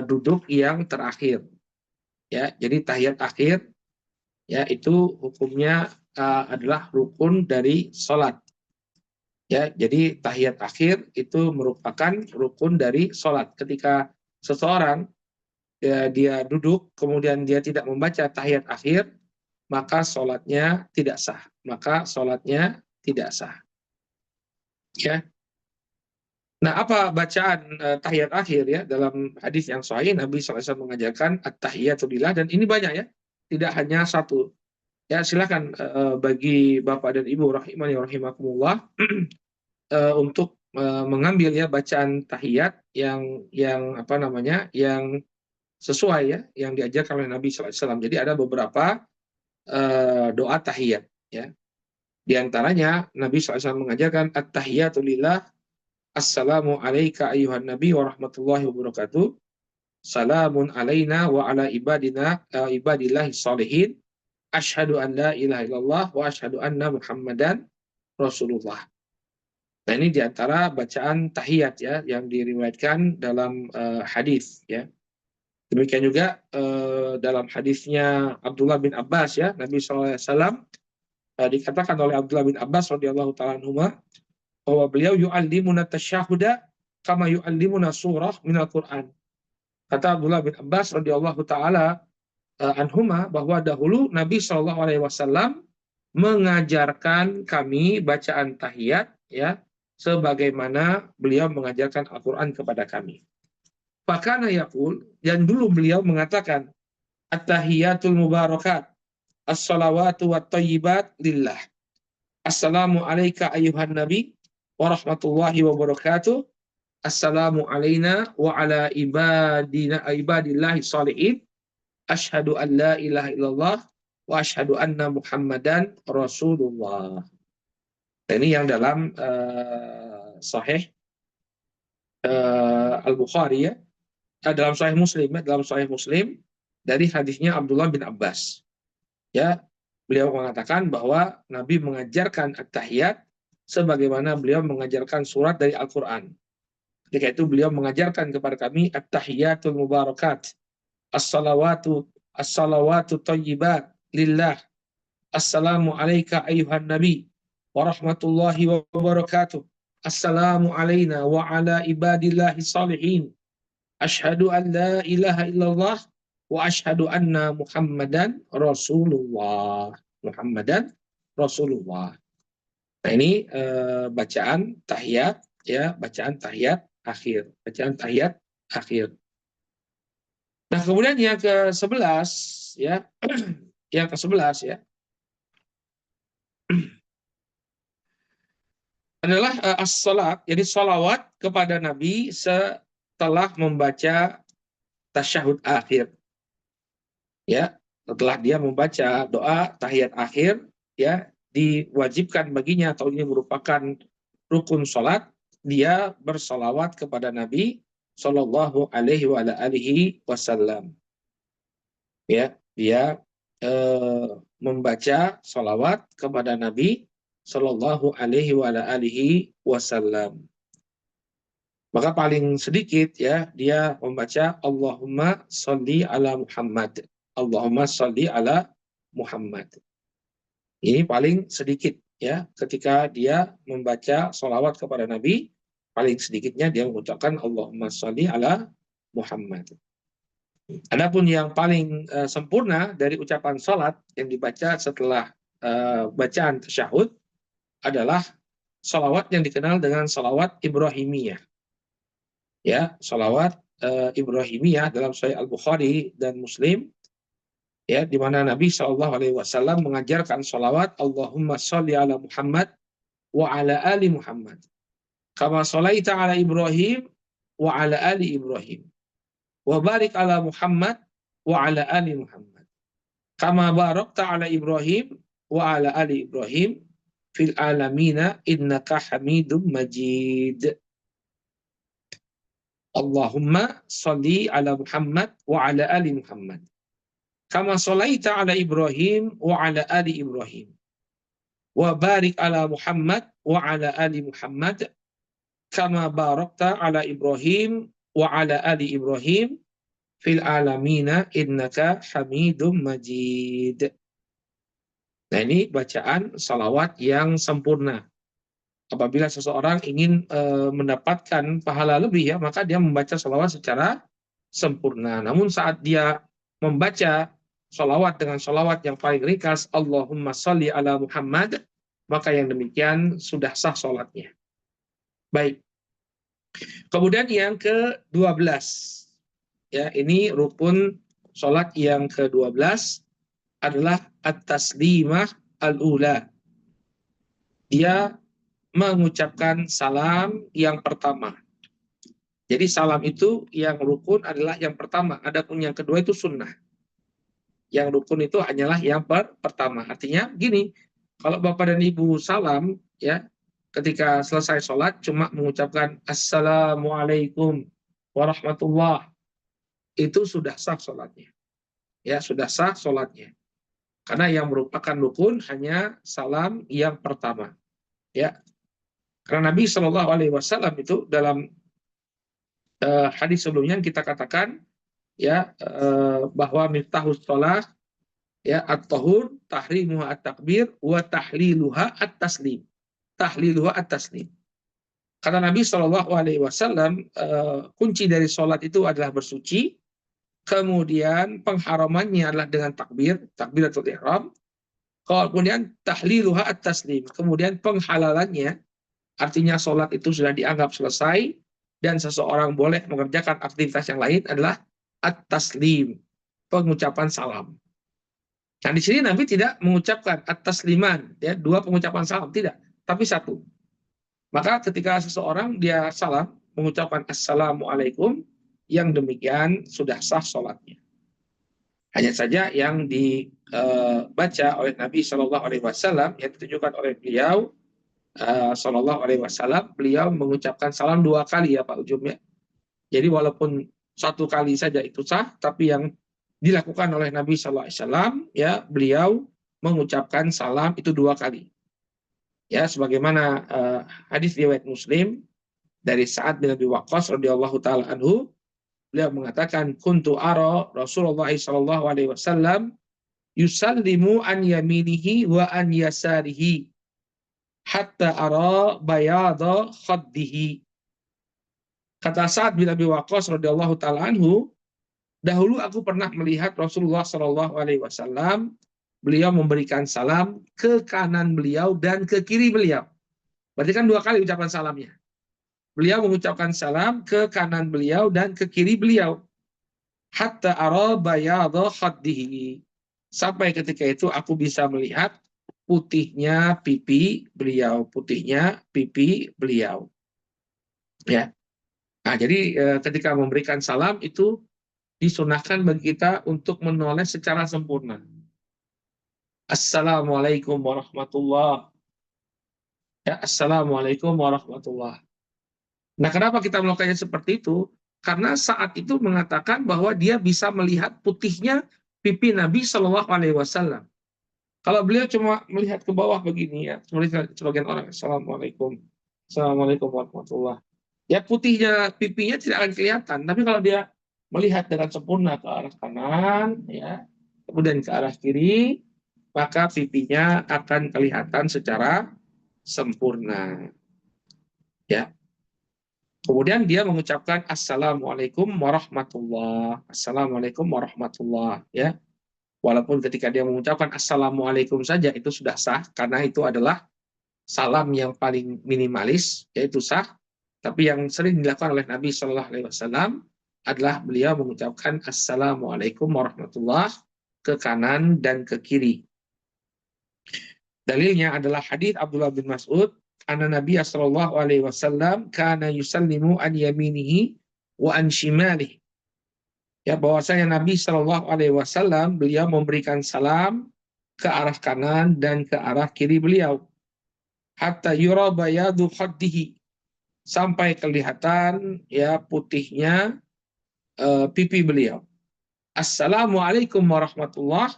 A: duduk yang terakhir. Ya, jadi tahiyat akhir, ya, itu hukumnya adalah rukun dari sholat. Ya, jadi tahiyat akhir itu merupakan rukun dari sholat. Ketika seseorang, ya, dia duduk, kemudian dia tidak membaca tahiyat akhir, maka sholatnya tidak sah. Maka sholatnya tidak sah. Ya. Nah, apa bacaan tahiyat akhir ya dalam hadis yang sahih Nabi SAW mengajarkan at-tahiyatu lillah, dan ini banyak ya, tidak hanya satu. Ya, silakan bagi Bapak dan Ibu rahimani rahimakumullah untuk mengambil ya bacaan tahiyat yang apa namanya yang sesuai ya yang diajarkan oleh Nabi SAW. Jadi ada beberapa doa tahiyat ya. Di antaranya Nabi SAW mengajarkan at-tahiyatu lillah. Assalamu alayka ayuhan nabi wa rahmatullahi wa barakatuh. Salamun alaina wa ala ibadillahi salihin. Asyhadu an la ilaha illallah wa asyhadu anna Muhammadan Rasulullah. Nah, ini diantara bacaan tahiyat ya yang diriwayatkan dalam hadis ya. Demikian juga dalam hadisnya Abdullah bin Abbas ya, Nabi SAW dikatakan oleh Abdullah bin Abbas radhiyallahu taala anhuma bahwa beliau yu'allimuna tasyahuda kama yu'allimuna surah minal Qur'an. Kata Abdullah bin Abbas radhiyallahu taala anhuma bahwa dahulu Nabi SAW mengajarkan kami bacaan tahiyat ya sebagaimana beliau mengajarkan Al-Qur'an kepada kami. Fakana yaqul, dan dulu beliau mengatakan, at-tahiyatul mubarakat, as-salawatu wat thayyibat lillah. Assalamu alayka ayyuhan nabi wa rahmatullahi wa barakatuh. Assalamu alayna wa ala ibadillahi salihin. Asyhadu an la ilaha illallah wa asyhadu anna Muhammadan Rasulullah. Ini yang dalam Sahih Al-Bukhari ya. Dalam Sahih Muslim ya, dalam Sahih Muslim dari hadisnya Abdullah bin Abbas. Ya, beliau mengatakan bahwa Nabi mengajarkan at-tahiyat sebagaimana beliau mengajarkan surat dari Al-Qur'an. Ketika itu beliau mengajarkan kepada kami at-tahiyatul mubarakat, as-salawatu thayyibat lillah. Assalamu alayka ayyuhan nabi wa rahmatullahi wa barakatuh. Assalamu alayna wa ala ibadillahi salihin. Asyhadu an la ilaha illallah wa asyhadu anna Muhammadan Rasulullah. Muhammadan Rasulullah. Nah ini bacaan tahiyat ya, bacaan tahiyat akhir, bacaan tahiyat akhir. Nah, kemudian yang ke-11 ya, yang ke-11 ya adalah as-salat, jadi salawat kepada Nabi setelah membaca tasyahud akhir. Ya, setelah dia membaca doa tahiyat akhir, ya, diwajibkan baginya atau ini merupakan rukun salat, dia bersalawat kepada Nabi Shallallahu alaihi wasallam. Ya, dia membaca salawat kepada Nabi Shallallahu alaihi wasallam. Maka paling sedikit ya dia membaca Allahumma sholli ala Muhammad. Allahumma sholli ala Muhammad. Ini paling sedikit ya ketika dia membaca salawat kepada Nabi, paling sedikitnya dia mengucapkan Allahumma sholli ala Muhammad. Adapun yang paling sempurna dari ucapan salat yang dibaca setelah bacaan tasyahud adalah salawat yang dikenal dengan salawat Ibrahimiyah. Ya, salawat Ibrahimiyah dalam Sahih Al-Bukhari dan Muslim, ya, di mana Nabi SAW mengajarkan salawat Allahumma sholli ala Muhammad wa ala ali Muhammad. Kama sholaita ala Ibrahim wa ala ali Ibrahim. Wa barik ala Muhammad wa ala ali Muhammad. Kama barakta ala Ibrahim wa ala ali Ibrahim fil alamina innaka hamidum majid. Allahumma sholli ala Muhammad wa ala ali Muhammad. Kama sholaita ala Ibrahim wa ala ali Ibrahim. Wa barik ala Muhammad wa ala ali Muhammad. Kama barakta ala Ibrahim wa ala ali Ibrahim fil alamina innaka hamidum majid. Nah ini bacaan salawat yang sempurna. Apabila seseorang ingin mendapatkan pahala lebih ya, maka dia membaca salawat secara sempurna. Namun saat dia membaca salawat dengan salawat yang paling ringkas, Allahumma sholli ala Muhammad, maka yang demikian sudah sah salatnya. Baik. Kemudian yang ke-12. Ya, ini rukun salat yang ke-12 adalah at-taslimah al-ula. Dia mengucapkan salam yang pertama. Jadi salam itu yang rukun adalah yang pertama. Adapun yang kedua itu sunnah. Yang rukun itu hanyalah yang pertama. Artinya gini, kalau Bapak dan Ibu salam, ya, ketika selesai sholat cuma mengucapkan Assalamualaikum warahmatullah, itu sudah sah sholatnya. Ya, sudah sah sholatnya. Karena yang merupakan rukun hanya salam yang pertama. Ya, karena Nabi SAW itu dalam hadis sebelumnya kita katakan ya bahwa miftahus shalah ya at-tahur tahrimuha at-takbir wa tahliluha at-taslim. Tahliluha at-taslim. Kata Nabi SAW kunci dari sholat itu adalah bersuci, kemudian pengharamannya adalah dengan takbir, takbiratul ihram, kemudian tahliluha at-taslim, kemudian penghalalannya artinya sholat itu sudah dianggap selesai, dan seseorang boleh mengerjakan aktivitas yang lain adalah at-taslim, pengucapan salam. Nah, di sini Nabi tidak mengucapkan at-tasliman, ya, dua pengucapan salam, tidak, tapi satu. Maka ketika seseorang dia salam, mengucapkan assalamualaikum, yang demikian sudah sah sholatnya. Hanya saja yang dibaca oleh Nabi Shallallahu Alaihi Wasallam, yang ditunjukkan oleh beliau Shallallahu Alaihi Wasallam, beliau mengucapkan salam dua kali ya Pak Ujum ya. Jadi walaupun satu kali saja itu sah, tapi yang dilakukan oleh Nabi Shallallahu Alaihi Wasallam ya, beliau mengucapkan salam itu dua kali. Ya, sebagaimana hadis riwayat Muslim dari Sa'ad bin Abi Waqqas radhiyallahu taala anhu, beliau mengatakan kuntu ara Rasulullah sallallahu alaihi wasallam yusallimu an yaminihi wa an yasarihi hatta ara bayada khaddihi. Kata Sa'ad bin Abi Waqqas radhiyallahu taala anhu, dahulu aku pernah melihat Rasulullah sallallahu alaihi wasallam beliau memberikan salam ke kanan beliau dan ke kiri beliau. Berarti kan dua kali ucapan salamnya. Beliau mengucapkan salam ke kanan beliau dan ke kiri beliau. Hatta ara bayadha khaddihi. Sampai ketika itu aku bisa melihat putihnya pipi beliau, putihnya pipi beliau. Ya. Nah, jadi ketika memberikan salam itu disunahkan bagi kita untuk menoleh secara sempurna. Assalamualaikum warahmatullahi. Ya, assalamualaikum warahmatullahi. Nah, kenapa kita melakukannya seperti itu? Karena saat itu mengatakan bahwa dia bisa melihat putihnya pipi Nabi Shallallahu Alaihi Wasallam. Kalau beliau cuma melihat ke bawah begini ya, melihat sebagian orang, assalamualaikum, assalamualaikum warahmatullah. Ya putihnya pipinya tidak akan kelihatan. Tapi kalau dia melihat dengan sempurna ke arah kanan, ya, kemudian ke arah kiri, maka pipinya akan kelihatan secara sempurna. Ya. Kemudian dia mengucapkan assalamualaikum warahmatullah, assalamualaikum warahmatullah, ya. Walaupun ketika dia mengucapkan assalamualaikum saja itu sudah sah karena itu adalah salam yang paling minimalis, yaitu sah. Tapi yang sering dilakukan oleh Nabi Shallallahu Alaihi Wasallam adalah beliau mengucapkan assalamualaikum warahmatullah ke kanan dan ke kiri. Dalilnya adalah hadis Abdullah bin Mas'ud, anna Nabi sallallahu alaihi wasallam kana yusallimu an yaminihi wa an shimalihi. Ya, bahwasanya Nabi sallallahu alaihi wasallam beliau memberikan salam ke arah kanan dan ke arah kiri beliau. Hatta yura bayadu khaddihi, sampai kelihatan ya putihnya pipi beliau. Assalamualaikum warahmatullahi.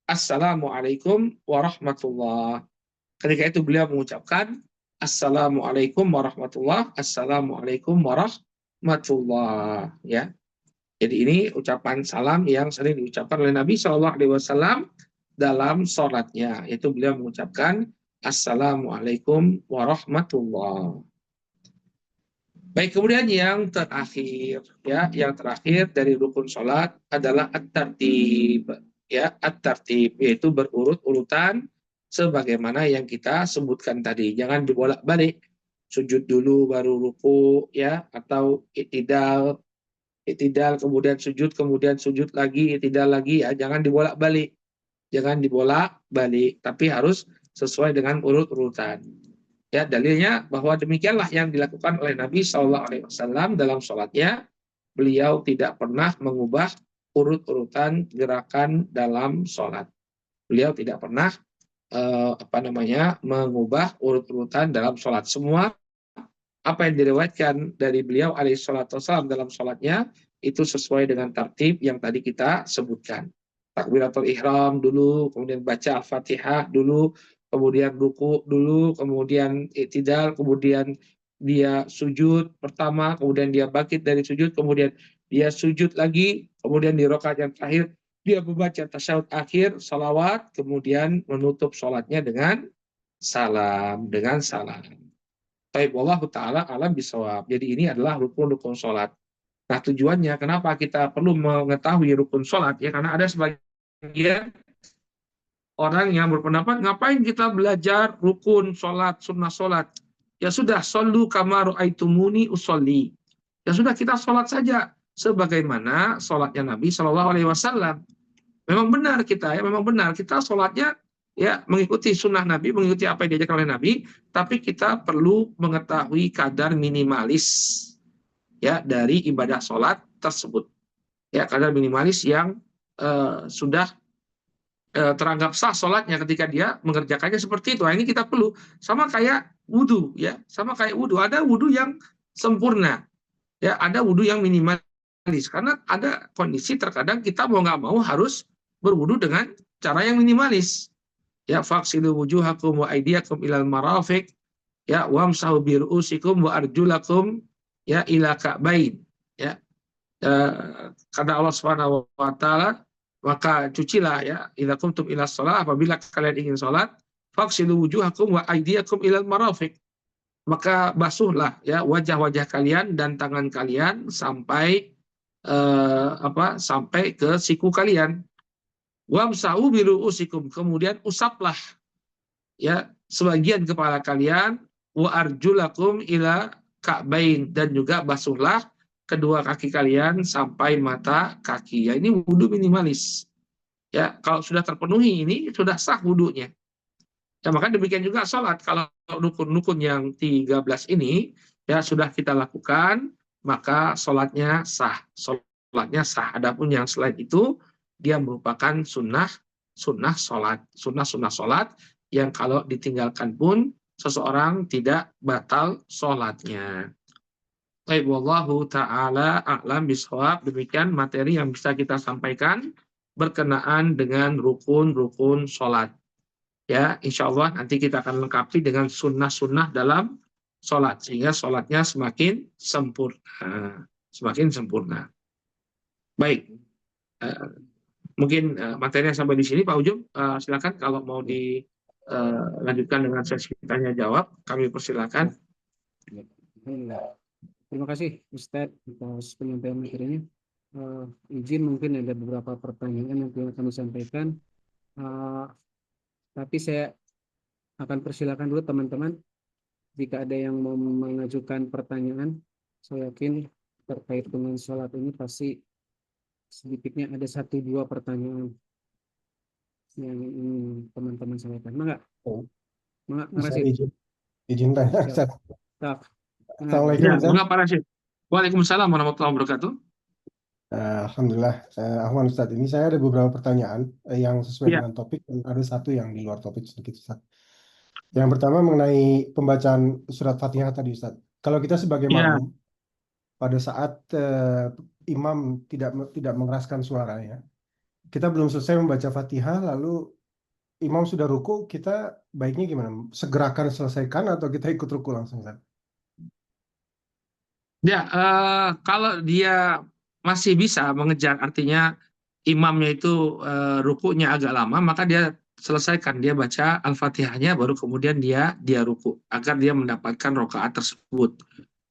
A: Assalamualaikum warahmatullah. Ketika itu beliau mengucapkan Assalamualaikum warahmatullah, Assalamualaikum warahmatullah. Ya. Jadi ini ucapan salam yang sering diucapkan oleh Nabi Shallallahu Alaihi Wasallam dalam sholatnya. Yaitu beliau mengucapkan Assalamualaikum warahmatullah. Baik, kemudian yang terakhir, ya, yang terakhir dari rukun sholat adalah at-tartib. Ya, at-tartib yaitu berurut-urutan sebagaimana yang kita sebutkan tadi. Jangan dibolak-balik, sujud dulu baru ruku, ya, atau i'tidal kemudian sujud lagi, i'tidal lagi, ya, jangan dibolak-balik. Jangan dibolak-balik, tapi harus sesuai dengan urut-urutan. Ya, dalilnya bahwa demikianlah yang dilakukan oleh Nabi Shallallahu Alaihi Wasallam dalam sholatnya. Beliau tidak pernah mengubah urut-urutan gerakan dalam sholat. Beliau tidak pernah mengubah urut-urutan dalam sholat. Semua apa yang diriwayatkan dari beliau alaihissalatu wassalam dalam sholatnya itu sesuai dengan tertib yang tadi kita sebutkan. Takbiratul ihram dulu, kemudian baca al-fatihah dulu, kemudian ruku dulu, kemudian i'tidal, kemudian dia sujud pertama, kemudian dia bangkit dari sujud, kemudian dia sujud lagi, kemudian di rakaat yang terakhir dia membaca tasyahud akhir, salawat, kemudian menutup sholatnya dengan salam. Taib wallahu ta'ala alam bisawab. Jadi ini adalah rukun-rukun sholat. Nah, tujuannya kenapa kita perlu mengetahui rukun sholat? Ya karena ada sebagian orang yang berpendapat ngapain kita belajar rukun sholat, sunnah sholat. Ya sudah, shollu kama ra'aitumuni usolli. ya sudah kita sholat saja sebagaimana sholatnya Nabi Shallallahu Alaihi Wasallam. Memang benar kita ya, memang benar kita sholatnya ya mengikuti sunnah Nabi, mengikuti apa yang diajarkan oleh Nabi, tapi kita perlu mengetahui kadar minimalis ya dari ibadah sholat tersebut. Ya, kadar minimalis yang sudah teranggap sah sholatnya ketika dia mengerjakannya seperti itu. Nah, ini kita perlu sama kayak wudhu ya, sama kayak wudhu. Ada wudhu yang sempurna, ya ada wudhu yang minimalis. Karena ada kondisi terkadang kita mau nggak mau harus berwudhu dengan cara yang minimalis. Ya, faksilu wujuhakum wa aydiyakum ilal marafiq, ya wamsahu bi ru'usikum wa arjulakum ya ila ka'bain. Ya, kata Allah Subhanahu wa taala, maka cucilah ya idza qumtum ila shalah, apabila kalian ingin salat, faksilu wujuhakum wa aydiyakum ilal marafiq, maka basuhlah ya wajah-wajah kalian dan tangan kalian sampai sampai ke siku kalian. Wamsahu bi ru'usikum, kemudian usaplah ya sebagian kepala kalian, wa arjulakum ila ka'bain, dan juga basuhlah kedua kaki kalian sampai mata kaki. Ya, ini wudhu minimalis. Ya, kalau sudah terpenuhi ini sudah sah wudhunya. Ya, maka demikian juga sholat. Kalau rukun-rukun yang 13 ini ya sudah kita lakukan, maka sholatnya sah. Sholatnya sah. Adapun yang selain itu dia merupakan sunnah sholat. Sunnah sholat yang kalau ditinggalkan pun seseorang tidak batal sholatnya. Baik, wallahu ta'ala a'lam bishawab. Demikian materi yang bisa kita sampaikan berkenaan dengan rukun-rukun sholat. Ya, insya Allah nanti kita akan lengkapi dengan sunnah-sunnah dalam sholat, sehingga sholatnya semakin sempurna. Semakin sempurna. Baik, mungkin materinya sampai di sini, Pak Ujum. Silakan kalau mau dilanjutkan dengan sesi tanya jawab, kami persilakan.
B: Terima kasih Ustadz atas penyampaian materinya. Izin mungkin ada beberapa pertanyaan yang kami sampaikan, tapi saya akan persilakan dulu teman-teman. Jika ada yang mau mengajukan pertanyaan, saya yakin terkait dengan sholat ini pasti sedikitnya ada 1-2 pertanyaan yang ingin teman-teman sampaikan. Enggak?
C: Izin tanya, Ustaz.
A: Assalamualaikum. Ya, mengapa Rashid? Waalaikumsalam warahmatullahi wabarakatuh.
C: Alhamdulillah, Ahwan Ustaz. Ini saya ada beberapa pertanyaan yang sesuai dengan topik, dan ada satu yang di luar topik sedikit, Ustaz. Yang pertama mengenai pembacaan surat Fatihah tadi, Ustaz. Kalau kita sebagai makmum, pada saat imam tidak mengeraskan suara, ya, kita belum selesai membaca Fatihah, lalu imam sudah ruku, kita baiknya gimana? Segerakan selesaikan atau kita ikut ruku langsung, Ustaz?
A: Ya, kalau dia masih bisa mengejar, artinya imamnya itu rukunya agak lama, maka dia selesaikan, dia baca Al-Fatihahnya, baru kemudian dia ruku, agar dia mendapatkan rakaat tersebut.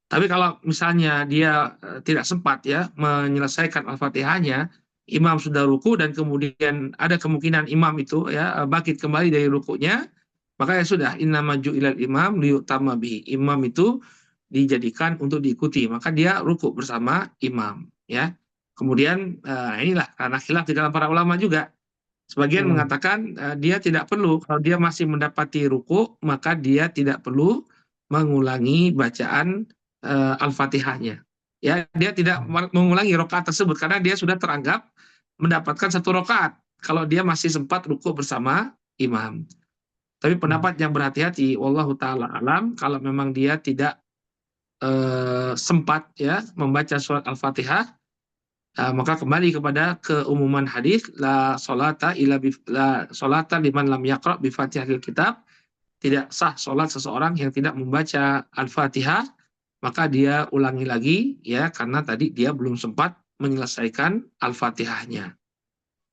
A: Tapi kalau misalnya dia tidak sempat ya menyelesaikan Al-Fatihahnya, imam sudah ruku dan kemudian ada kemungkinan imam itu ya bangkit kembali dari rukunya, maka ya sudah, innama ju'ilal imam liyu'tamma bihi. Imam itu dijadikan untuk diikuti, maka dia ruku bersama imam ya. Kemudian inilah karena khilaf di dalam para ulama juga. Sebagian mengatakan dia tidak perlu, kalau dia masih mendapati ruku, maka dia tidak perlu mengulangi bacaan Al-Fatihahnya. Ya, dia tidak mengulangi rakaat tersebut karena dia sudah teranggap mendapatkan 1 rakaat kalau dia masih sempat ruku bersama imam. Tapi pendapat yang berhati-hati, wallahu taala alam, kalau memang dia tidak sempat ya membaca surat Al-Fatihah, maka kembali kepada keumuman hadis, la sholata liman lam yaqra bi Fatihahil kitab. Tidak sah sholat seseorang yang tidak membaca Al-Fatihah, maka dia ulangi lagi ya, karena tadi dia belum sempat menyelesaikan Al-Fatihahnya.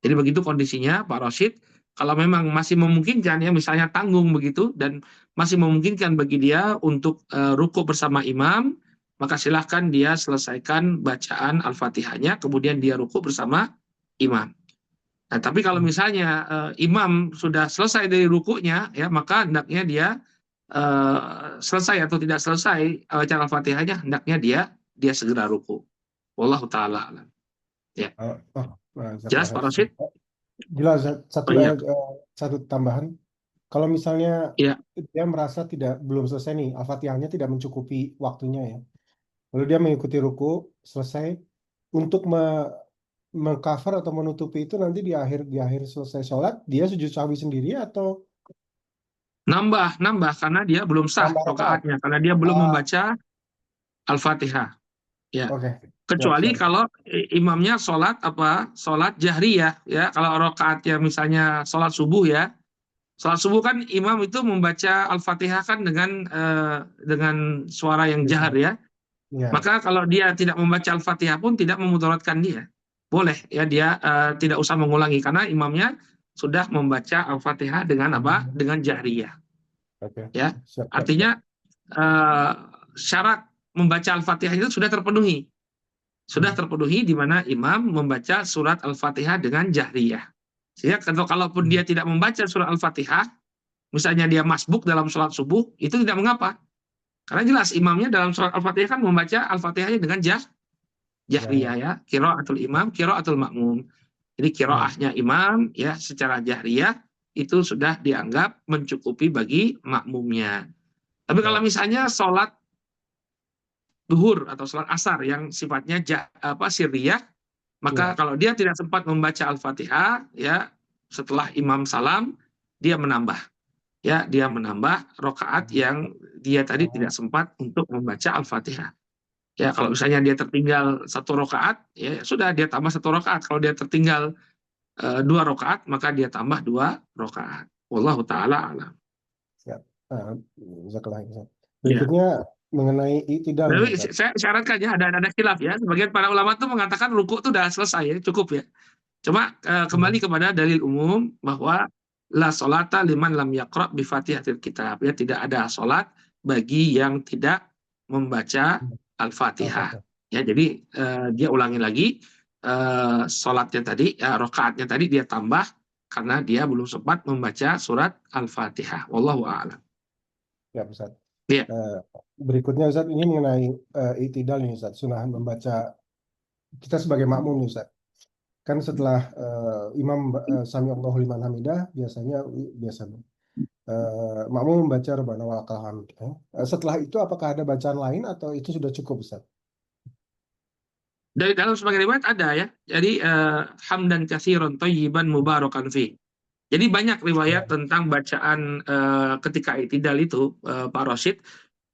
A: Jadi begitu kondisinya Pak Rashid. Kalau memang masih memungkinkan ya, misalnya tanggung begitu dan masih memungkinkan bagi dia untuk ruku bersama imam, maka silahkan dia selesaikan bacaan Al-Fatihahnya, kemudian dia ruku bersama imam. Nah, tapi kalau misalnya imam sudah selesai dari rukunya, ya maka hendaknya dia selesai atau tidak selesai bacaan Al-Fatihahnya, hendaknya dia dia segera ruku. Wallahu taala alam. Jelas Pak Rosid?
C: Jelas, satu
A: Oh, iya.
C: satu tambahan. Kalau misalnya
A: Iya.
C: dia merasa belum selesai nih, Al-Fatihahnya tidak mencukupi waktunya ya. Lalu dia mengikuti ruku, selesai. Untuk mengcover atau menutupi itu nanti di akhir selesai sholat, dia sujud sahwi sendiri atau
A: Nambah karena dia belum sah
C: tambah rakaat?
A: rakaatnya, karena dia belum membaca Al-Fatihah. Ya.
C: Oke.
A: Kecuali
C: Siap.
A: kalau imamnya sholat jahriyah ya. Kalau rakaatnya misalnya sholat subuh ya. Sholat subuh kan imam itu membaca Al-Fatihah kan dengan suara yang jahar ya.
C: Iya.
A: Maka kalau dia tidak membaca Al-Fatihah pun tidak memudaratkan dia. Boleh ya, dia tidak usah mengulangi karena imamnya sudah membaca Al-Fatihah dengan apa? Dengan jahriyah.
C: Oke.
A: Ya.
C: Siap.
A: Artinya syarat membaca Al-Fatihah itu sudah terpenuhi. Sudah terpenuhi di mana imam membaca surat Al-Fatihah dengan jahriyah. Sehingga kalaupun dia tidak membaca surat Al-Fatihah, misalnya dia masbuk dalam sholat subuh, itu tidak mengapa. Karena jelas imamnya dalam surat Al-Fatihah kan membaca Al-Fatihahnya dengan jahriyah ya. Qiraatul imam, qiraatul makmum. Jadi qiraahnya imam ya secara jahriyah itu sudah dianggap mencukupi bagi makmumnya. Tapi kalau misalnya sholat duhur atau sholat asar yang sifatnya sirriyah, maka kalau dia tidak sempat membaca Al-Fatihah ya setelah imam salam dia menambah rakaat yang dia tadi tidak sempat untuk membaca Al-Fatihah. Ya kalau misalnya dia tertinggal 1 rakaat ya sudah dia tambah 1 rakaat. Kalau dia tertinggal 2 rakaat maka dia tambah 2 rakaat. Wallahu taala alam.
C: Siap. Berikutnya mengenai i'tidal.
A: Saya syaratkan ya ada khilaf ya. Sebagian para ulama tuh mengatakan ruku itu udah selesai ya, cukup ya. Cuma kembali kepada dalil umum bahwa la sholata liman lam yaqra bi Fatihatil Kitab. Ya tidak ada salat bagi yang tidak membaca Al-Fatihah. Ya jadi dia ulangi lagi salatnya tadi, rakaatnya tadi dia tambah karena dia belum sempat membaca surat Al-Fatihah. Wallahu a'lam.
C: Ya, Ustaz.
A: Ya.
C: Berikutnya Ustaz, ini mengenai i'tidal nih Ustaz, sunah membaca kita sebagai makmum nih Ustaz. Kan setelah imam sami Allahu liman hamidah biasanya makmum membaca Rabbana walakal hamd. Setelah itu apakah ada bacaan lain atau itu sudah cukup Ustaz?
A: Dari dalam sebagai riwayat ada ya. Jadi hamdan katsiran thayyiban mubarakan fi. Jadi banyak riwayat tentang bacaan ketika i'tidal itu Pak Rosid.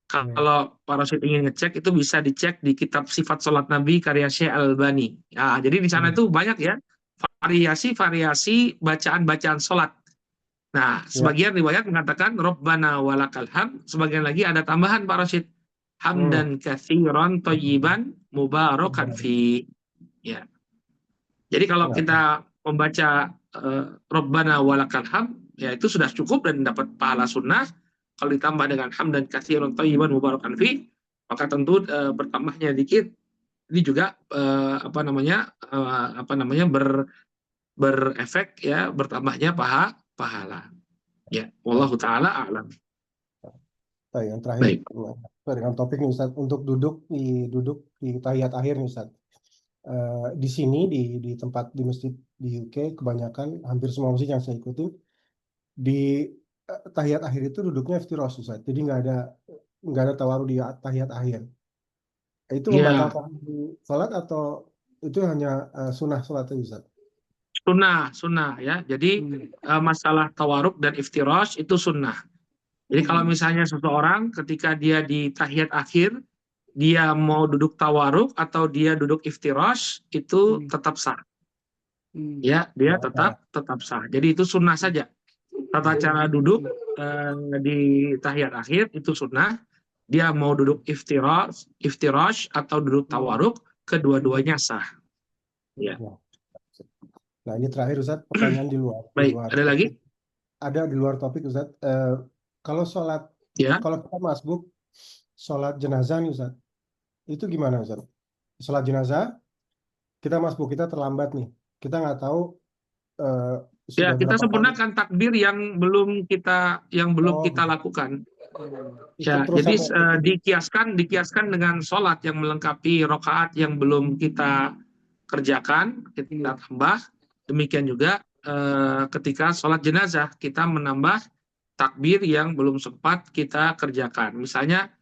A: Kalau Pak Rosid ingin ngecek itu bisa dicek di kitab Sifat Salat Nabi karya Syekh Al-Albani. Nah, jadi di sana itu banyak ya variasi-variasi bacaan-bacaan salat. Nah, sebagian riwayat mengatakan Rabbana walakal hamd, sebagian lagi ada tambahan Pak Rosid. Hamdan katsiran thayyiban mubarakan fi. Ya. Jadi kalau kita membaca Rabbana walakal hamd, ya itu sudah cukup dan dapat pahala sunnah. Kalau ditambah dengan hamdan katsiran thayyiban mubarakan fi, maka tentu bertambahnya dikit ini juga berefek ya bertambahnya pahala. Ya, wallahu taala a'lam.
C: Yang terakhir dengan topik nih Ustaz, untuk duduk di tahiyat akhir nih Ustaz. Di sini di tempat di masjid di UK kebanyakan hampir semua masjid yang saya ikuti di tahiyat akhir itu duduknya iftirash Ustaz. Jadi nggak ada tawaru di tahiyat akhir. Itu membatalkan salat atau itu hanya sunnah salat itu Ustaz?
A: Sunnah ya. Jadi masalah tawaruk dan iftirash itu sunnah. Jadi kalau misalnya seseorang ketika dia di tahiyat akhir dia mau duduk tawaruk atau dia duduk iftirash itu tetap sah. Ya, dia tetap sah. Jadi itu sunnah saja. Tata cara duduk di tahiyat akhir itu sunnah. Dia mau duduk iftirash atau duduk tawaruk, kedua-duanya sah. Ya.
C: Nah, ini terakhir Ustaz, pertanyaan di luar.
A: Baik, ada lagi?
C: Ada di luar topik Ustaz. Kalau kalau kita masbuk sholat jenazah nih Ustaz, itu gimana Ustaz? Sholat jenazah, kita masbuk, kita terlambat nih. Kita nggak tahu
A: ya, kita sempurnakan takbir yang belum kita lakukan.
C: Ikut
A: Ya,
C: terus
A: jadi
C: sampai
A: dikiaskan dengan sholat yang melengkapi rokaat yang belum kita kerjakan, kita tambah. Demikian juga ketika sholat jenazah, kita menambah takbir yang belum sempat kita kerjakan. Misalnya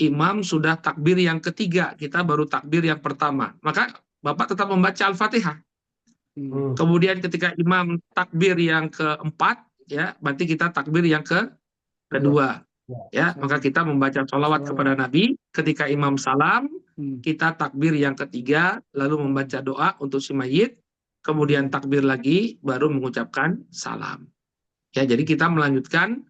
A: imam sudah takbir yang ketiga, kita baru takbir yang pertama. Maka Bapak tetap membaca Al-Fatihah.
C: Hmm.
A: Kemudian ketika imam takbir yang keempat, ya, berarti kita takbir yang kedua. Ya, maka kita membaca sholawat kepada Nabi. Ketika imam salam, kita takbir yang ketiga, lalu membaca doa untuk si mayit, kemudian takbir lagi, baru mengucapkan salam. Ya, jadi kita melanjutkan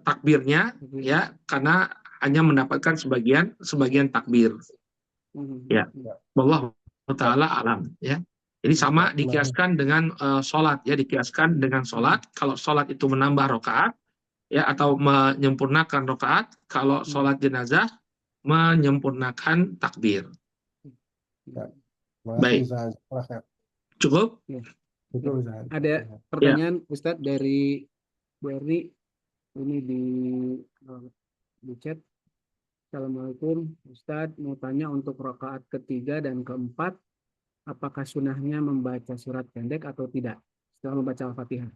A: takbirnya, ya, karena hanya mendapatkan sebagian takbir. Ya, wallahu taala alam. Ya, jadi sama dikiaskan dengan sholat, ya, dikiaskan dengan sholat. Kalau sholat itu menambah rokaat, ya, atau menyempurnakan rokaat. Kalau sholat jenazah menyempurnakan takbir.
C: Ya.
A: Baik, cukup.
C: Cukup,
B: Ada pertanyaan Ustadz dari Bu Erni ini di chat. Assalamualaikum Ustadz, mau tanya untuk rakaat ketiga dan keempat, apakah sunahnya membaca surat pendek atau tidak setelah membaca Al-Fatihah?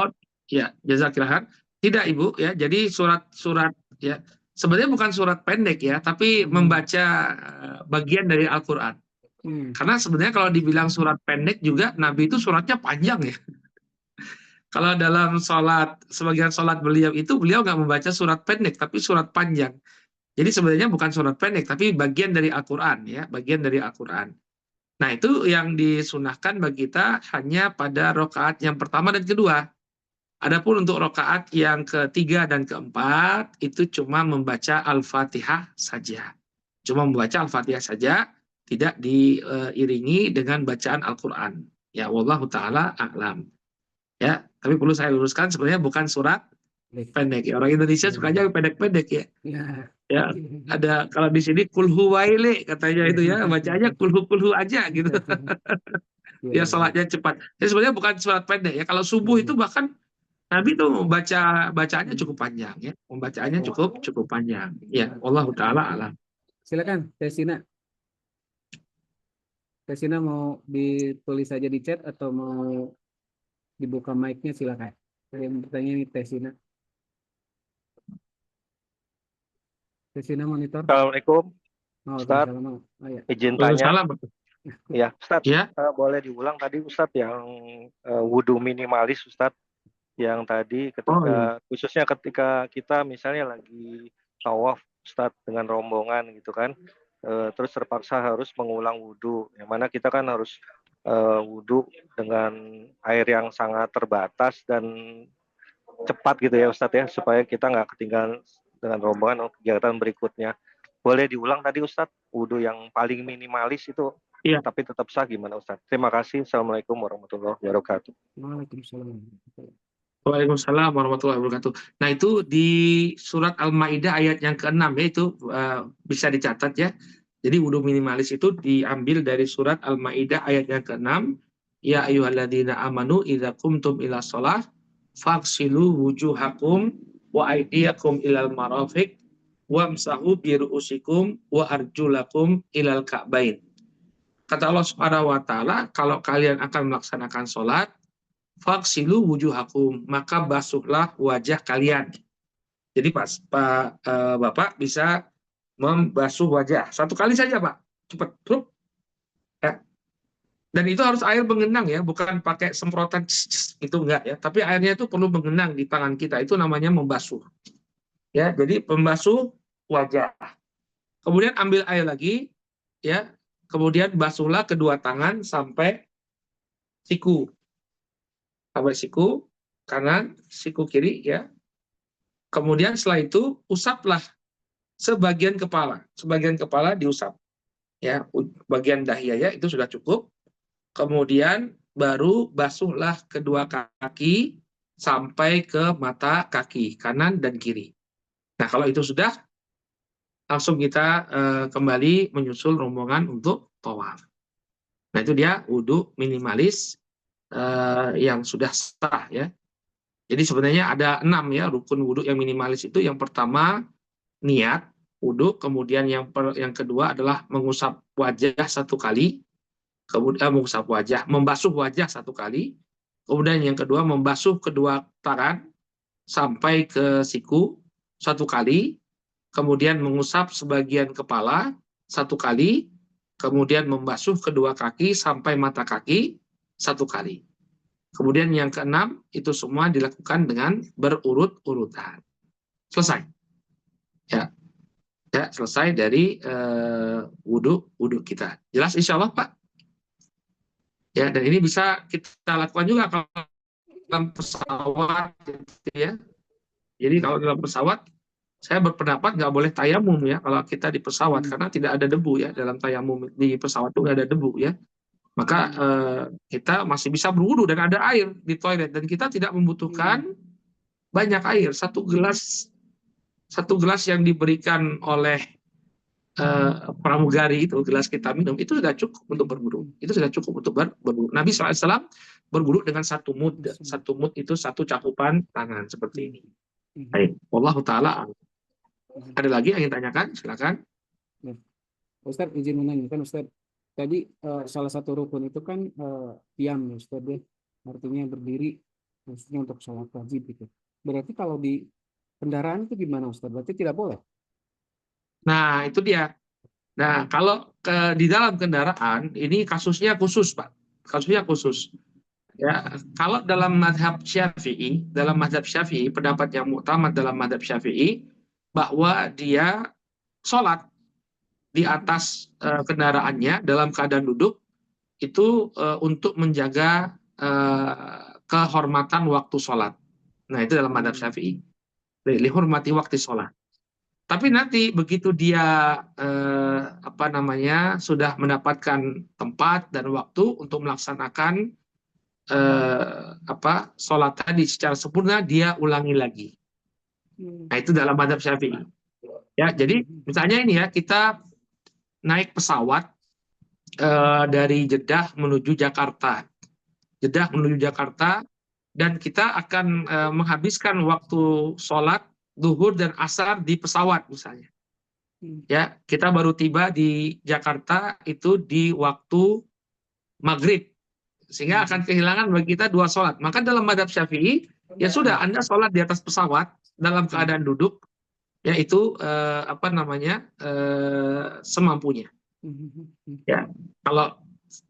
A: Oh, ya, jazakillah. Tidak, Ibu, ya. Jadi surat-surat, ya, sebenarnya bukan surat pendek, ya, tapi membaca bagian dari Al-Qur'an. Karena sebenarnya kalau dibilang surat pendek juga, Nabi itu suratnya panjang, ya. Kalau dalam sebagian sholat beliau nggak membaca surat pendek, tapi surat panjang. Jadi sebenarnya bukan surat pendek, tapi bagian dari Al-Qur'an, ya, bagian dari Al-Qur'an. Nah, itu yang disunahkan bagi kita hanya pada rakaat yang pertama dan kedua. Adapun untuk rakaat yang ketiga dan keempat, itu cuma membaca Al-Fatihah saja. Cuma membaca Al-Fatihah saja, tidak diiringi dengan bacaan Al-Quran. Ya, wallahu ta'ala a'lam. Ya, tapi perlu saya luruskan, sebenarnya bukan surat pendek. Ya, orang Indonesia sukanya pendek-pendek, ya. Ya, ada kalau di sini kulhu waile katanya itu, ya, bacanya kulhu aja gitu. Ya, salatnya cepat. Jadi sebenarnya bukan surat pendek, ya. Kalau subuh itu bahkan Nabi itu bacaannya cukup panjang, ya. Membacaannya cukup panjang. Ya, wallahu taala alam.
B: Silakan Tesina. Tesina mau ditulis saja di chat atau mau dibuka mic-nya, silakan. Yang bertanya ini Tesina. Tesina monitor.
D: Assalamualaikum,
B: Ustadz.
D: izin tanya.
A: Salam.
D: Ya, Ustadz,
A: Ya.
D: boleh diulang tadi Ustadz yang wudhu minimalis Ustadz, yang tadi ketika khususnya ketika kita misalnya lagi tawaf Ustadz dengan rombongan gitu kan, terus terpaksa harus mengulang wudhu, yang mana kita kan harus wudhu dengan air yang sangat terbatas dan cepat gitu ya Ustadz, ya, supaya kita nggak ketinggalan dengan rombongan kegiatan berikutnya. Boleh diulang tadi Ustadz, wudhu yang paling minimalis itu,
A: ya,
D: tapi tetap sah gimana Ustadz? Terima kasih. Assalamualaikum warahmatullahi wabarakatuh.
A: Waalaikumsalam warahmatullahi wabarakatuh. Nah, itu di surat Al-Maidah ayat yang ke-6, ya, itu bisa dicatat, ya. Jadi wudhu minimalis itu diambil dari surat Al-Maidah ayat yang ke-6. Ya ayyuhalladzina amanu idza qumtum ila shalah faghsilu wujuhakum wa aydiyakum ilal marafiq wamsahu bi ru'usikum wa arjulakum ilal ka'bain. Kata Allah Subhanahu wa taala, kalau kalian akan melaksanakan sholat, faghsilu wujuhakum, maka basuhlah wajah kalian. Jadi Bapak bisa membasuh wajah satu kali saja, Pak. Cepat, ya. Dan itu harus air mengenang, ya, bukan pakai semprotan itu enggak, ya. Tapi airnya itu perlu mengenang di tangan kita, itu namanya membasuh. Ya, jadi pembasuh wajah. Kemudian ambil air lagi, ya. Kemudian basuhlah kedua tangan sampai siku. Sampai siku kanan, siku kiri, ya. Kemudian setelah itu usaplah sebagian kepala diusap, ya, bagian dahiyanya itu sudah cukup. Kemudian baru basuhlah kedua kaki sampai ke mata kaki kanan dan kiri. Nah, kalau itu sudah, langsung kita kembali menyusul rombongan untuk tawaf. Nah, itu dia wudhu minimalis yang sudah sah, ya. Jadi sebenarnya ada 6 ya rukun wudhu yang minimalis itu. Yang pertama niat wudhu, kemudian yang kedua adalah mengusap wajah 1 kali, kemudian membasuh wajah 1 kali, kemudian yang kedua membasuh kedua tangan sampai ke siku 1 kali, kemudian mengusap sebagian kepala 1 kali, kemudian membasuh kedua kaki sampai mata kaki 1 kali. Kemudian yang keenam itu semua dilakukan dengan berurut-urutan. Selesai. Ya, selesai dari wudhu kita. Jelas insya Allah Pak? Ya, dan ini bisa kita lakukan juga kalau dalam pesawat, gitu ya. Jadi kalau dalam pesawat, saya berpendapat nggak boleh tayamum ya kalau kita di pesawat, karena tidak ada debu ya dalam tayamum di pesawat itu nggak ada debu ya. Maka kita masih bisa berwudu dan ada air di toilet dan kita tidak membutuhkan banyak air. Satu gelas yang diberikan oleh pramugari itu, gelas kita minum itu sudah cukup untuk berwudu. Itu sudah cukup untuk berwudu. Nabi SAW berwudu dengan 1 mud. 1 mud itu 1 cakupan tangan seperti ini. Baik, wallahu taala. Ada lagi yang ingin tanyakan? Silakan.
B: Ustadz izin menanyakan Ustadz. Tadi salah satu rukun itu kan qiyam ya Ustadz ya. Artinya berdiri khususnya untuk sholat wajib gitu. Berarti kalau di kendaraan itu gimana Ustadz? Berarti tidak boleh?
A: Nah, itu dia. Nah, kalau di dalam kendaraan ini kasusnya khusus, Pak. Kasusnya khusus. Ya, kalau dalam mazhab Syafi'i, pendapat yang muktamad dalam mazhab Syafi'i bahwa dia sholat di atas kendaraannya dalam keadaan duduk itu untuk menjaga kehormatan waktu sholat. Nah, itu dalam mazhab Syafi'i. Dihormati waktu sholat. Tapi nanti begitu dia sudah mendapatkan tempat dan waktu untuk melaksanakan sholat tadi secara sempurna, dia ulangi lagi. Nah, itu dalam mazhab Syafi'i. Ya, jadi misalnya ini ya, kita naik pesawat dari Jeddah menuju Jakarta. Dan kita akan menghabiskan waktu sholat zuhur dan asar di pesawat misalnya. Ya, kita baru tiba di Jakarta itu di waktu maghrib, sehingga akan kehilangan bagi kita 2 sholat. Maka dalam mazhab Syafi'i ya sudah, Anda sholat di atas pesawat dalam keadaan duduk, yaitu semampunya. Ya, kalau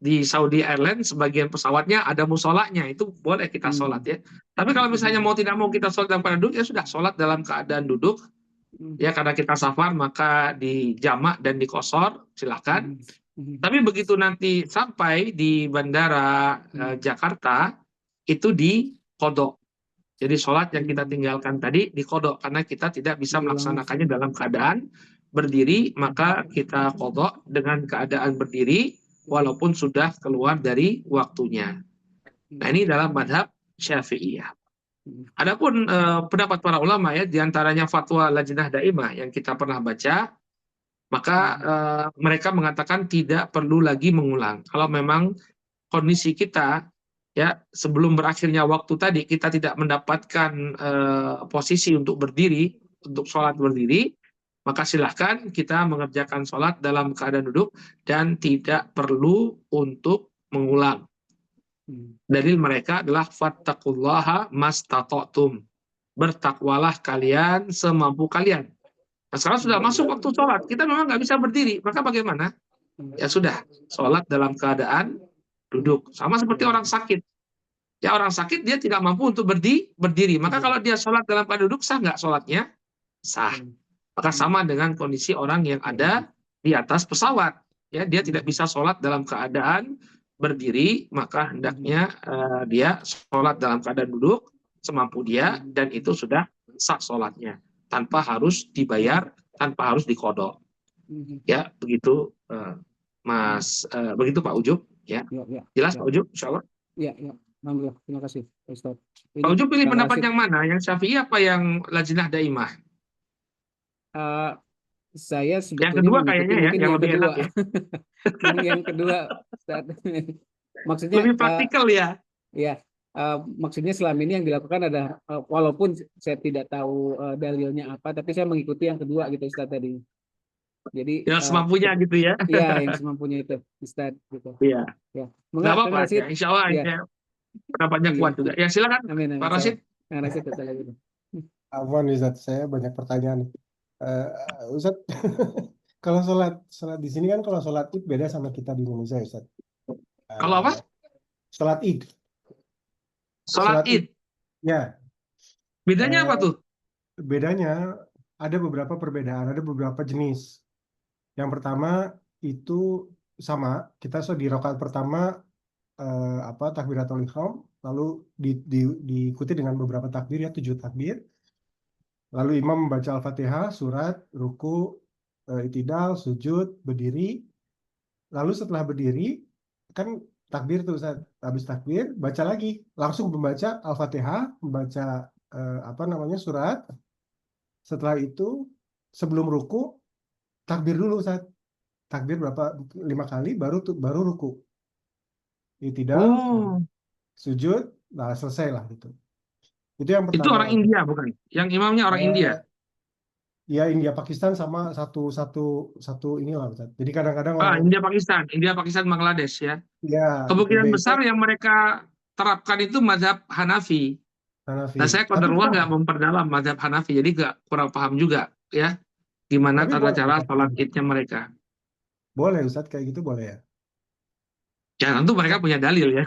A: di Saudi Airlines sebagian pesawatnya ada musolanya, itu boleh kita sholat ya. Tapi kalau misalnya tidak mau kita sholat dalam keadaan duduk, ya sudah sholat dalam keadaan duduk. Ya, karena kita safar maka di jamak dan di qashar, silakan. Tapi begitu nanti sampai di bandara Jakarta itu di qadha. Jadi sholat yang kita tinggalkan tadi di qadha karena kita tidak bisa melaksanakannya dalam keadaan berdiri, maka kita qadha dengan keadaan berdiri walaupun sudah keluar dari waktunya. Nah, ini dalam mazhab Syafi'iyah. Adapun pendapat para ulama ya, diantaranya fatwa Lajnah Daimah yang kita pernah baca, maka mereka mengatakan tidak perlu lagi mengulang. Kalau memang kondisi kita ya sebelum berakhirnya waktu tadi kita tidak mendapatkan posisi untuk berdiri, untuk sholat berdiri, maka silahkan kita mengerjakan sholat dalam keadaan duduk dan tidak perlu untuk mengulang. Dalil mereka adalah fattaqullaha mastata'tum. Bertakwalah kalian semampu kalian. Nah, sekarang sudah masuk waktu sholat, kita memang nggak bisa berdiri, maka bagaimana? Ya sudah, sholat dalam keadaan duduk. Sama seperti orang sakit. Ya, orang sakit dia tidak mampu untuk berdiri. Maka kalau dia sholat dalam keadaan duduk, sah nggak sholatnya? Sah. Maka sama dengan kondisi orang yang ada di atas pesawat. Ya, dia tidak bisa sholat dalam keadaan berdiri, maka hendaknya dia sholat dalam keadaan duduk semampu dia, dan itu sudah sah sholatnya. Tanpa harus dibayar, tanpa harus diqadha. Ya, begitu Mas, begitu Pak Ujub. Ya. Jelas Pak Ujub, insya Allah?
B: Ya. Alhamdulillah, terima kasih Ustaz.
A: Pak Ujub pilih pendapat yang mana? Yang Syafi'i apa yang Lajnah Daimah?
B: Saya sebetulnya
A: yang kedua kayaknya ya, yang lebih enak ya.
B: Yang kedua, Ustaz. Maksudnya
A: lebih praktikal ya.
B: Iya, maksudnya selama ini yang dilakukan ada walaupun saya tidak tahu dalilnya apa, tapi saya mengikuti yang kedua gitu Ustaz tadi. Jadi
A: Ya semampunya gitu ya.
B: iya yang semampunya itu Ustaz gitu.
A: Iya.
B: Ya.
A: Nggak
B: Kang
A: apa-apa
B: Rashid.
A: ya. Insya Allah
B: Ya.
A: ya, pendapatnya kuat
B: Iya.
A: juga. Ya silakan
B: Amin, amin.
A: Pak Rashid.
B: Kang Rashid betul gitu.
C: Afwan Ustaz, saya banyak pertanyaan. Ustaz, kalau sholat di sini kan kalau sholat Id beda sama kita di Indonesia Ustaz.
A: Kalau apa?
C: Sholat Id.
A: Sholat Id.
C: Ya,
A: Bedanya apa tuh?
C: bedanya ada beberapa perbedaan, ada beberapa jenis. Yang pertama itu sama, kita di rakaat pertama takbiratul ihram, lalu diikuti dengan beberapa takbir ya, 7 takbir. Lalu imam membaca Al-Fatihah, surat, ruku, i'tidal, sujud, berdiri. Lalu setelah berdiri, kan takbir tuh Ustaz. Habis takbir, baca lagi. Langsung membaca Al-Fatihah, membaca surat. Setelah itu, sebelum ruku, takbir dulu Ustaz. Takbir 5 kali, baru ruku. I'tidal, sujud, nah selesai lah itu. Itu yang pertama.
A: Itu orang India bukan? Yang imamnya orang India.
C: Ya India Pakistan sama satu inilah Ustaz. Jadi kadang-kadang orang
A: India Pakistan Bangladesh ya.
C: ya
A: Kemungkinan
C: IPB
A: besar yang mereka terapkan itu mazhab Hanafi.
C: Hanafi.
A: Nah saya qadarullah nggak memperdalam mazhab Hanafi, jadi nggak kurang paham juga ya gimana
C: Tapi
A: tata
C: boleh,
A: cara
C: Ustaz.
A: sholat idnya mereka.
C: Boleh Ustaz kayak gitu boleh ya.
A: Ya tentu mereka punya dalil ya.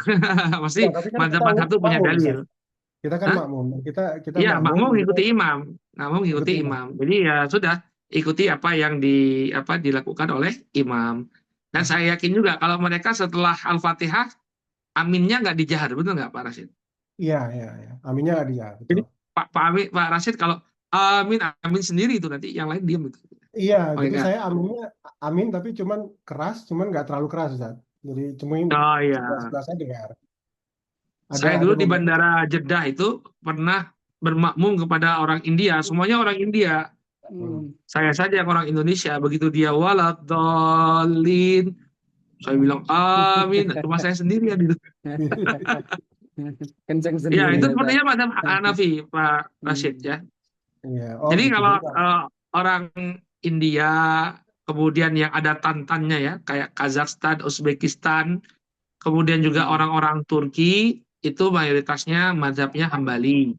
A: Pasti
C: Ya, tapi kan
A: mazhab-mazhab itu punya
C: makmum,
A: dalil.
C: Ustaz. Kita kan
A: Hah?
C: makmum. Kita
A: Iya, makmum
C: kita
A: ikuti imam. Makmum ikuti
C: ikuti
A: imam. Jadi ya sudah ikuti apa yang dilakukan oleh imam. Dan saya yakin juga kalau mereka setelah Al-Fatihah aminnya nggak dijahar, betul nggak Pak Rashid?
C: Iya. Aminnya nggak dia,
A: Jadi
C: betul.
A: Pak Rashid kalau amin sendiri itu nanti yang lain diam itu.
C: Iya, jadi
A: Mereka.
C: saya amin tapi cuman nggak terlalu keras Ustaz. Jadi cuman
A: Oh iya.
C: sebelah saya dengar.
A: Saya dulu di
C: beberapa-
A: Bandara Jeddah itu pernah bermakmum kepada orang India, semuanya orang India. Saya saja yang orang Indonesia, begitu dia waladhdallin, saya bilang amin, cuma saya sendiri yang di
B: Kencang sendiri.
A: Ya, itu
B: Ustaz.
A: sepertinya macam Hanafi, Pak Rashid ya.
C: Iya. Oh,
A: Jadi
C: gitu.
A: kalau
C: Jadi,
A: orang India, kemudian yang ada tantannya ya, kayak Kazakhstan, Uzbekistan, kemudian juga orang-orang Turki, itu mayoritasnya mazhabnya Hambali.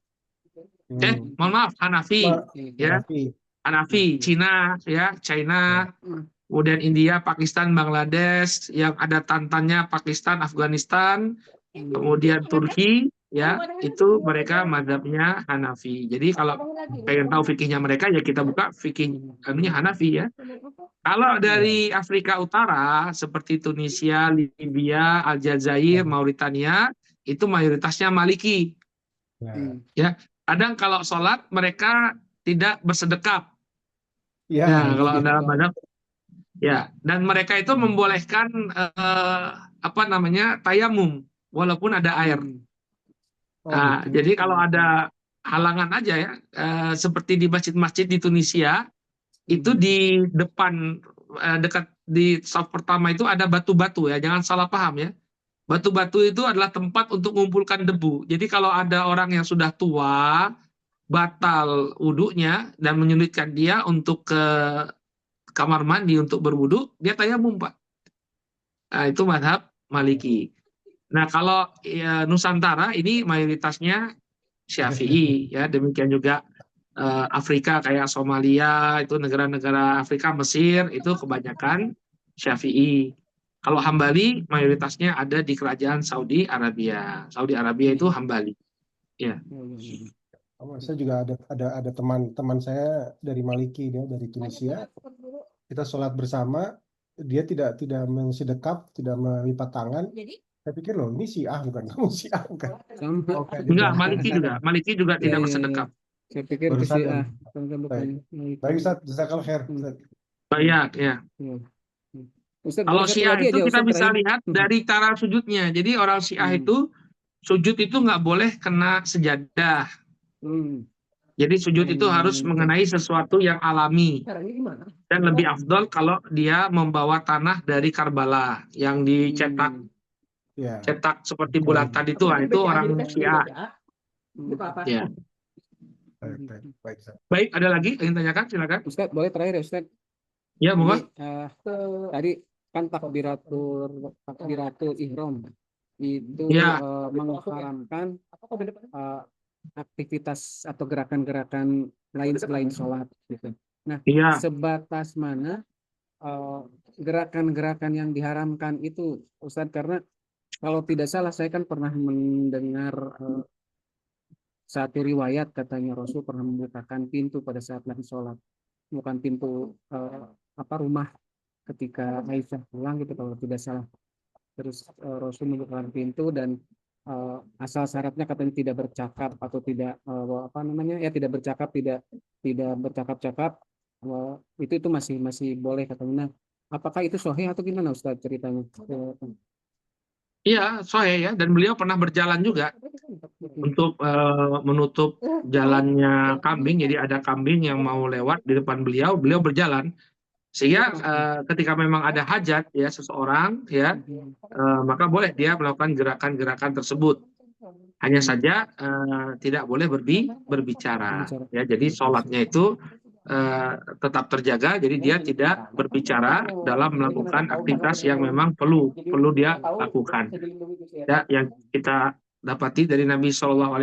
A: Mohon maaf, Hanafi, ya. Hanafi, Cina, ya, China, kemudian India, Pakistan, Bangladesh, yang ada tantannya Pakistan, Afghanistan, kemudian Turki, ya, itu mereka mazhabnya Hanafi. Jadi kalau pengen tahu fikihnya mereka, ya kita buka fikih Hanafi ya. Kalau dari Afrika Utara, seperti Tunisia, Libya, Aljazair, Mauritania, itu mayoritasnya Maliki. Ya, kadang kalau sholat mereka tidak bersedekap.
C: Ya,
A: Nah, kalau dalam mazhab, ya, dan mereka itu membolehkan tayamum, walaupun ada air. Nah, jadi kalau ada halangan aja ya, seperti di masjid-masjid di Tunisia, itu di depan dekat di saf pertama itu ada batu-batu ya, jangan salah paham ya. Batu-batu itu adalah tempat untuk mengumpulkan debu. Jadi kalau ada orang yang sudah tua, batal wudhunya dan menyulitkan dia untuk ke kamar mandi untuk berwudhu, dia tayamum, Pak. Nah, itu mazhab Maliki. Nah, kalau Nusantara ini mayoritasnya Syafi'i ya, demikian juga Afrika kayak Somalia, itu negara-negara Afrika, Mesir, itu kebanyakan Syafi'i. Kalau Hambali mayoritasnya ada di kerajaan Saudi Arabia. Saudi Arabia itu Hambali. Ya.
C: Saya juga ada teman saya dari Maliki, dia dari Tunisia. Kita sholat bersama, dia tidak mensedekap, tidak melipat tangan. Saya pikir loh, ini Syiah bukan, kamu Syiah bukan?
A: Enggak, Maliki juga tidak bersedekap.
B: Saya pikir ke Syiah.
C: Baik Ustaz, jazakallahu khair.
A: Banyak ya. Kalau Syiah itu kita bisa lihat dari cara sujudnya. Jadi orang Syiah itu sujud itu nggak boleh kena sejadah. Jadi sujud itu harus mengenai sesuatu yang alami. Dan lebih afdol kalau dia membawa tanah dari Karbala yang dicetak
C: Ya,
A: cetak seperti
C: betul.
A: bulatan itu, itu orang Syiah. Ya.
C: Baik, baik, baik, Ustaz.
A: Baik, ada lagi yang tanyakan? Silakan.
B: Ustaz, boleh terakhir ya Ustaz?
A: Ya,
B: Ini
A: monggo.
B: tadi kan takbiratul ihram itu
A: Ya.
B: mengharamkan aktivitas atau gerakan-gerakan lain selain sholat gitu. Nah,
A: Iya.
B: sebatas mana gerakan-gerakan yang diharamkan itu, Ustadz? Karena kalau tidak salah saya kan pernah mendengar satu riwayat katanya Rasul pernah membukakan pintu pada saat lagi sholat, bukan pintu rumah ketika Aisyah pulang gitu kalau tidak salah. Terus Rasul membukakan pintu dan asal syaratnya katanya tidak bercakap atau tidak tidak bercakap, tidak bercakap-cakap, itu masih boleh katanya. Nah, apakah itu sahih atau gimana Ustaz ceritanya?
A: Iya, sahih ya. Dan beliau pernah berjalan juga untuk menutup jalannya kambing. Jadi ada kambing yang mau lewat di depan beliau, beliau berjalan. Sehingga ketika memang ada hajat ya seseorang ya, maka boleh dia melakukan gerakan-gerakan tersebut. Hanya saja tidak boleh berbicara. Ya, jadi sholatnya itu tetap terjaga. Jadi dia tidak berbicara dalam melakukan aktivitas yang memang perlu dia lakukan. Ya, yang kita dapati dari Nabi SAW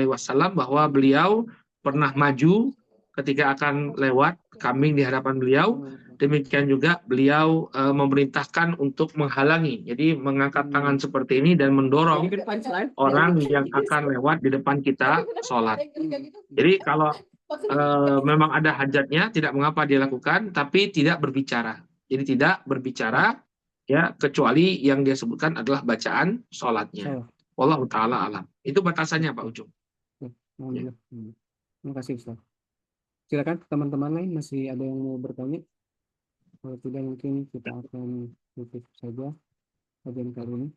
A: bahwa beliau pernah maju ketika akan lewat kambing di hadapan beliau. Demikian juga beliau memerintahkan untuk menghalangi. Jadi mengangkat tangan seperti ini dan mendorong orang yang akan lewat di depan kita sholat. Jadi kalau memang ada hajatnya, tidak mengapa dia lakukan, tapi tidak berbicara. Jadi tidak berbicara ya, kecuali yang dia sebutkan adalah bacaan sholatnya. Wallahu ta'ala alam. Itu batasannya Pak Ujung.
B: Ya. Terima kasih Ustaz. Silakan teman-teman lain masih ada yang mau bertanya? Kalau tidak mungkin kita akan tutup saja kajian kali ini.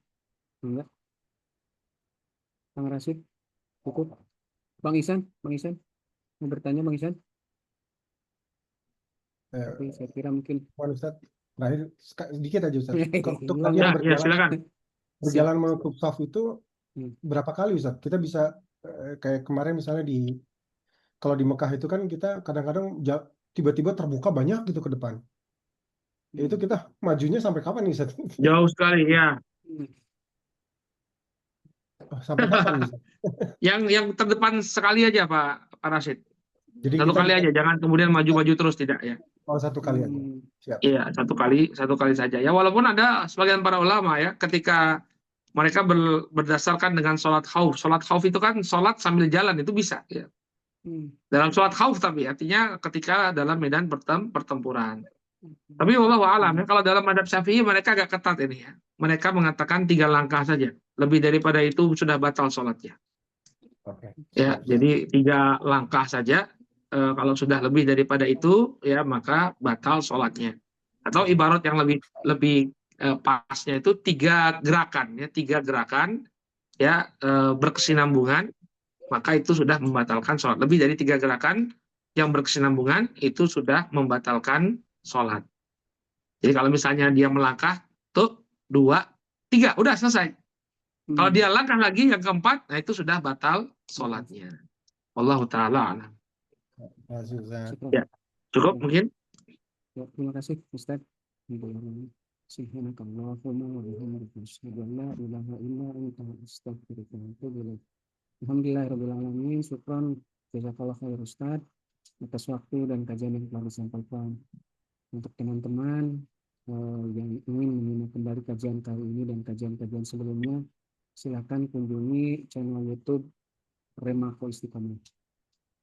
B: Enggak? Kang Rasid, cukup. Bang Isan mau bertanya Bang Isan? Tapi saya kira mungkin
C: Ustaz, terakhir sedikit aja Ustaz. Untuk
B: Hilang
C: tadi yang
A: ya, silakan.
C: berjalan menutup saf itu berapa kali Ustaz? Kita bisa kayak kemarin misalnya kalau di Mekah itu kan kita kadang-kadang tiba-tiba terbuka banyak gitu ke depan. Itu kita majunya sampai kapan nih Ustaz?
A: Jauh sekali ya.
C: Sampai kapan nih Ustaz?
A: Yang terdepan sekali aja Pak Rasid.
C: Jadi
A: Satu
C: kita
A: kali aja, jangan kemudian maju-maju terus, tidak ya.
C: Oh, satu kali aja. Siap.
A: Iya, satu kali saja. Ya, walaupun ada sebagian para ulama ya, ketika mereka berdasarkan dengan sholat khauf. Sholat khauf itu kan sholat sambil jalan, itu bisa. Ya. Dalam sholat khauf tapi artinya ketika dalam medan pertempuran. Tapi wallahu a'lam ya, kalau dalam madhab Syafi'i mereka agak ketat ini ya. Mereka mengatakan 3 langkah saja. Lebih daripada itu sudah batal sholatnya.
C: Oke.
A: Ya, jadi 3 langkah saja. Kalau sudah lebih daripada itu ya maka batal sholatnya. Atau ibarat yang lebih pasnya itu 3 gerakan ya, 3 gerakan ya berkesinambungan, maka itu sudah membatalkan sholat. Lebih dari 3 gerakan yang berkesinambungan itu sudah membatalkan sholat. Jadi kalau misalnya dia melangkah tuh 2, 3 udah selesai. Kalau dia langkah lagi yang keempat, nah itu sudah batal sholatnya. Wallahu ta'ala a'lam. Ya, cukup mungkin.
B: Ya, terima kasih Ustaz. Subhanakallahumma wa bihamdika asyhadu an la ilaha illa anta astaghfiruka wa atubu ilaik. Alhamdulillahirabbil alamin. Syukran jazakallahu khair Ustaz atas waktu dan kajian yang telah disampaikan. Untuk teman-teman yang ingin menyimak kembali kajian kali ini dan kajian-kajian sebelumnya, silakan kunjungi channel YouTube Remako Istiqomah.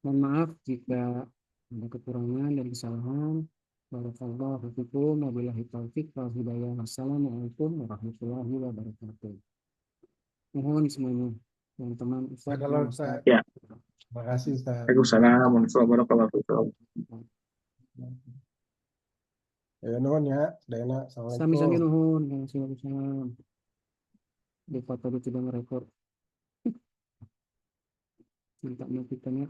B: Mohon maaf jika ada kekurangan dan kesalahan. Barakallahu fikum wa billahi taufiq wal hidayah. Wassalamualaikum warahmatullahi wabarakatuh. Mohon semuanya teman-teman Ustaz.
A: Ya.
C: Terima kasih Ustaz.
A: Waalaikumsalam warahmatullahi wabarakatuh.
C: Ya, nuhun ya, Dayana. Assalamualaikum.
B: Sami-sami nuhun. Waalaikumsalam. Di foto tidak merekod. Minta matikannya.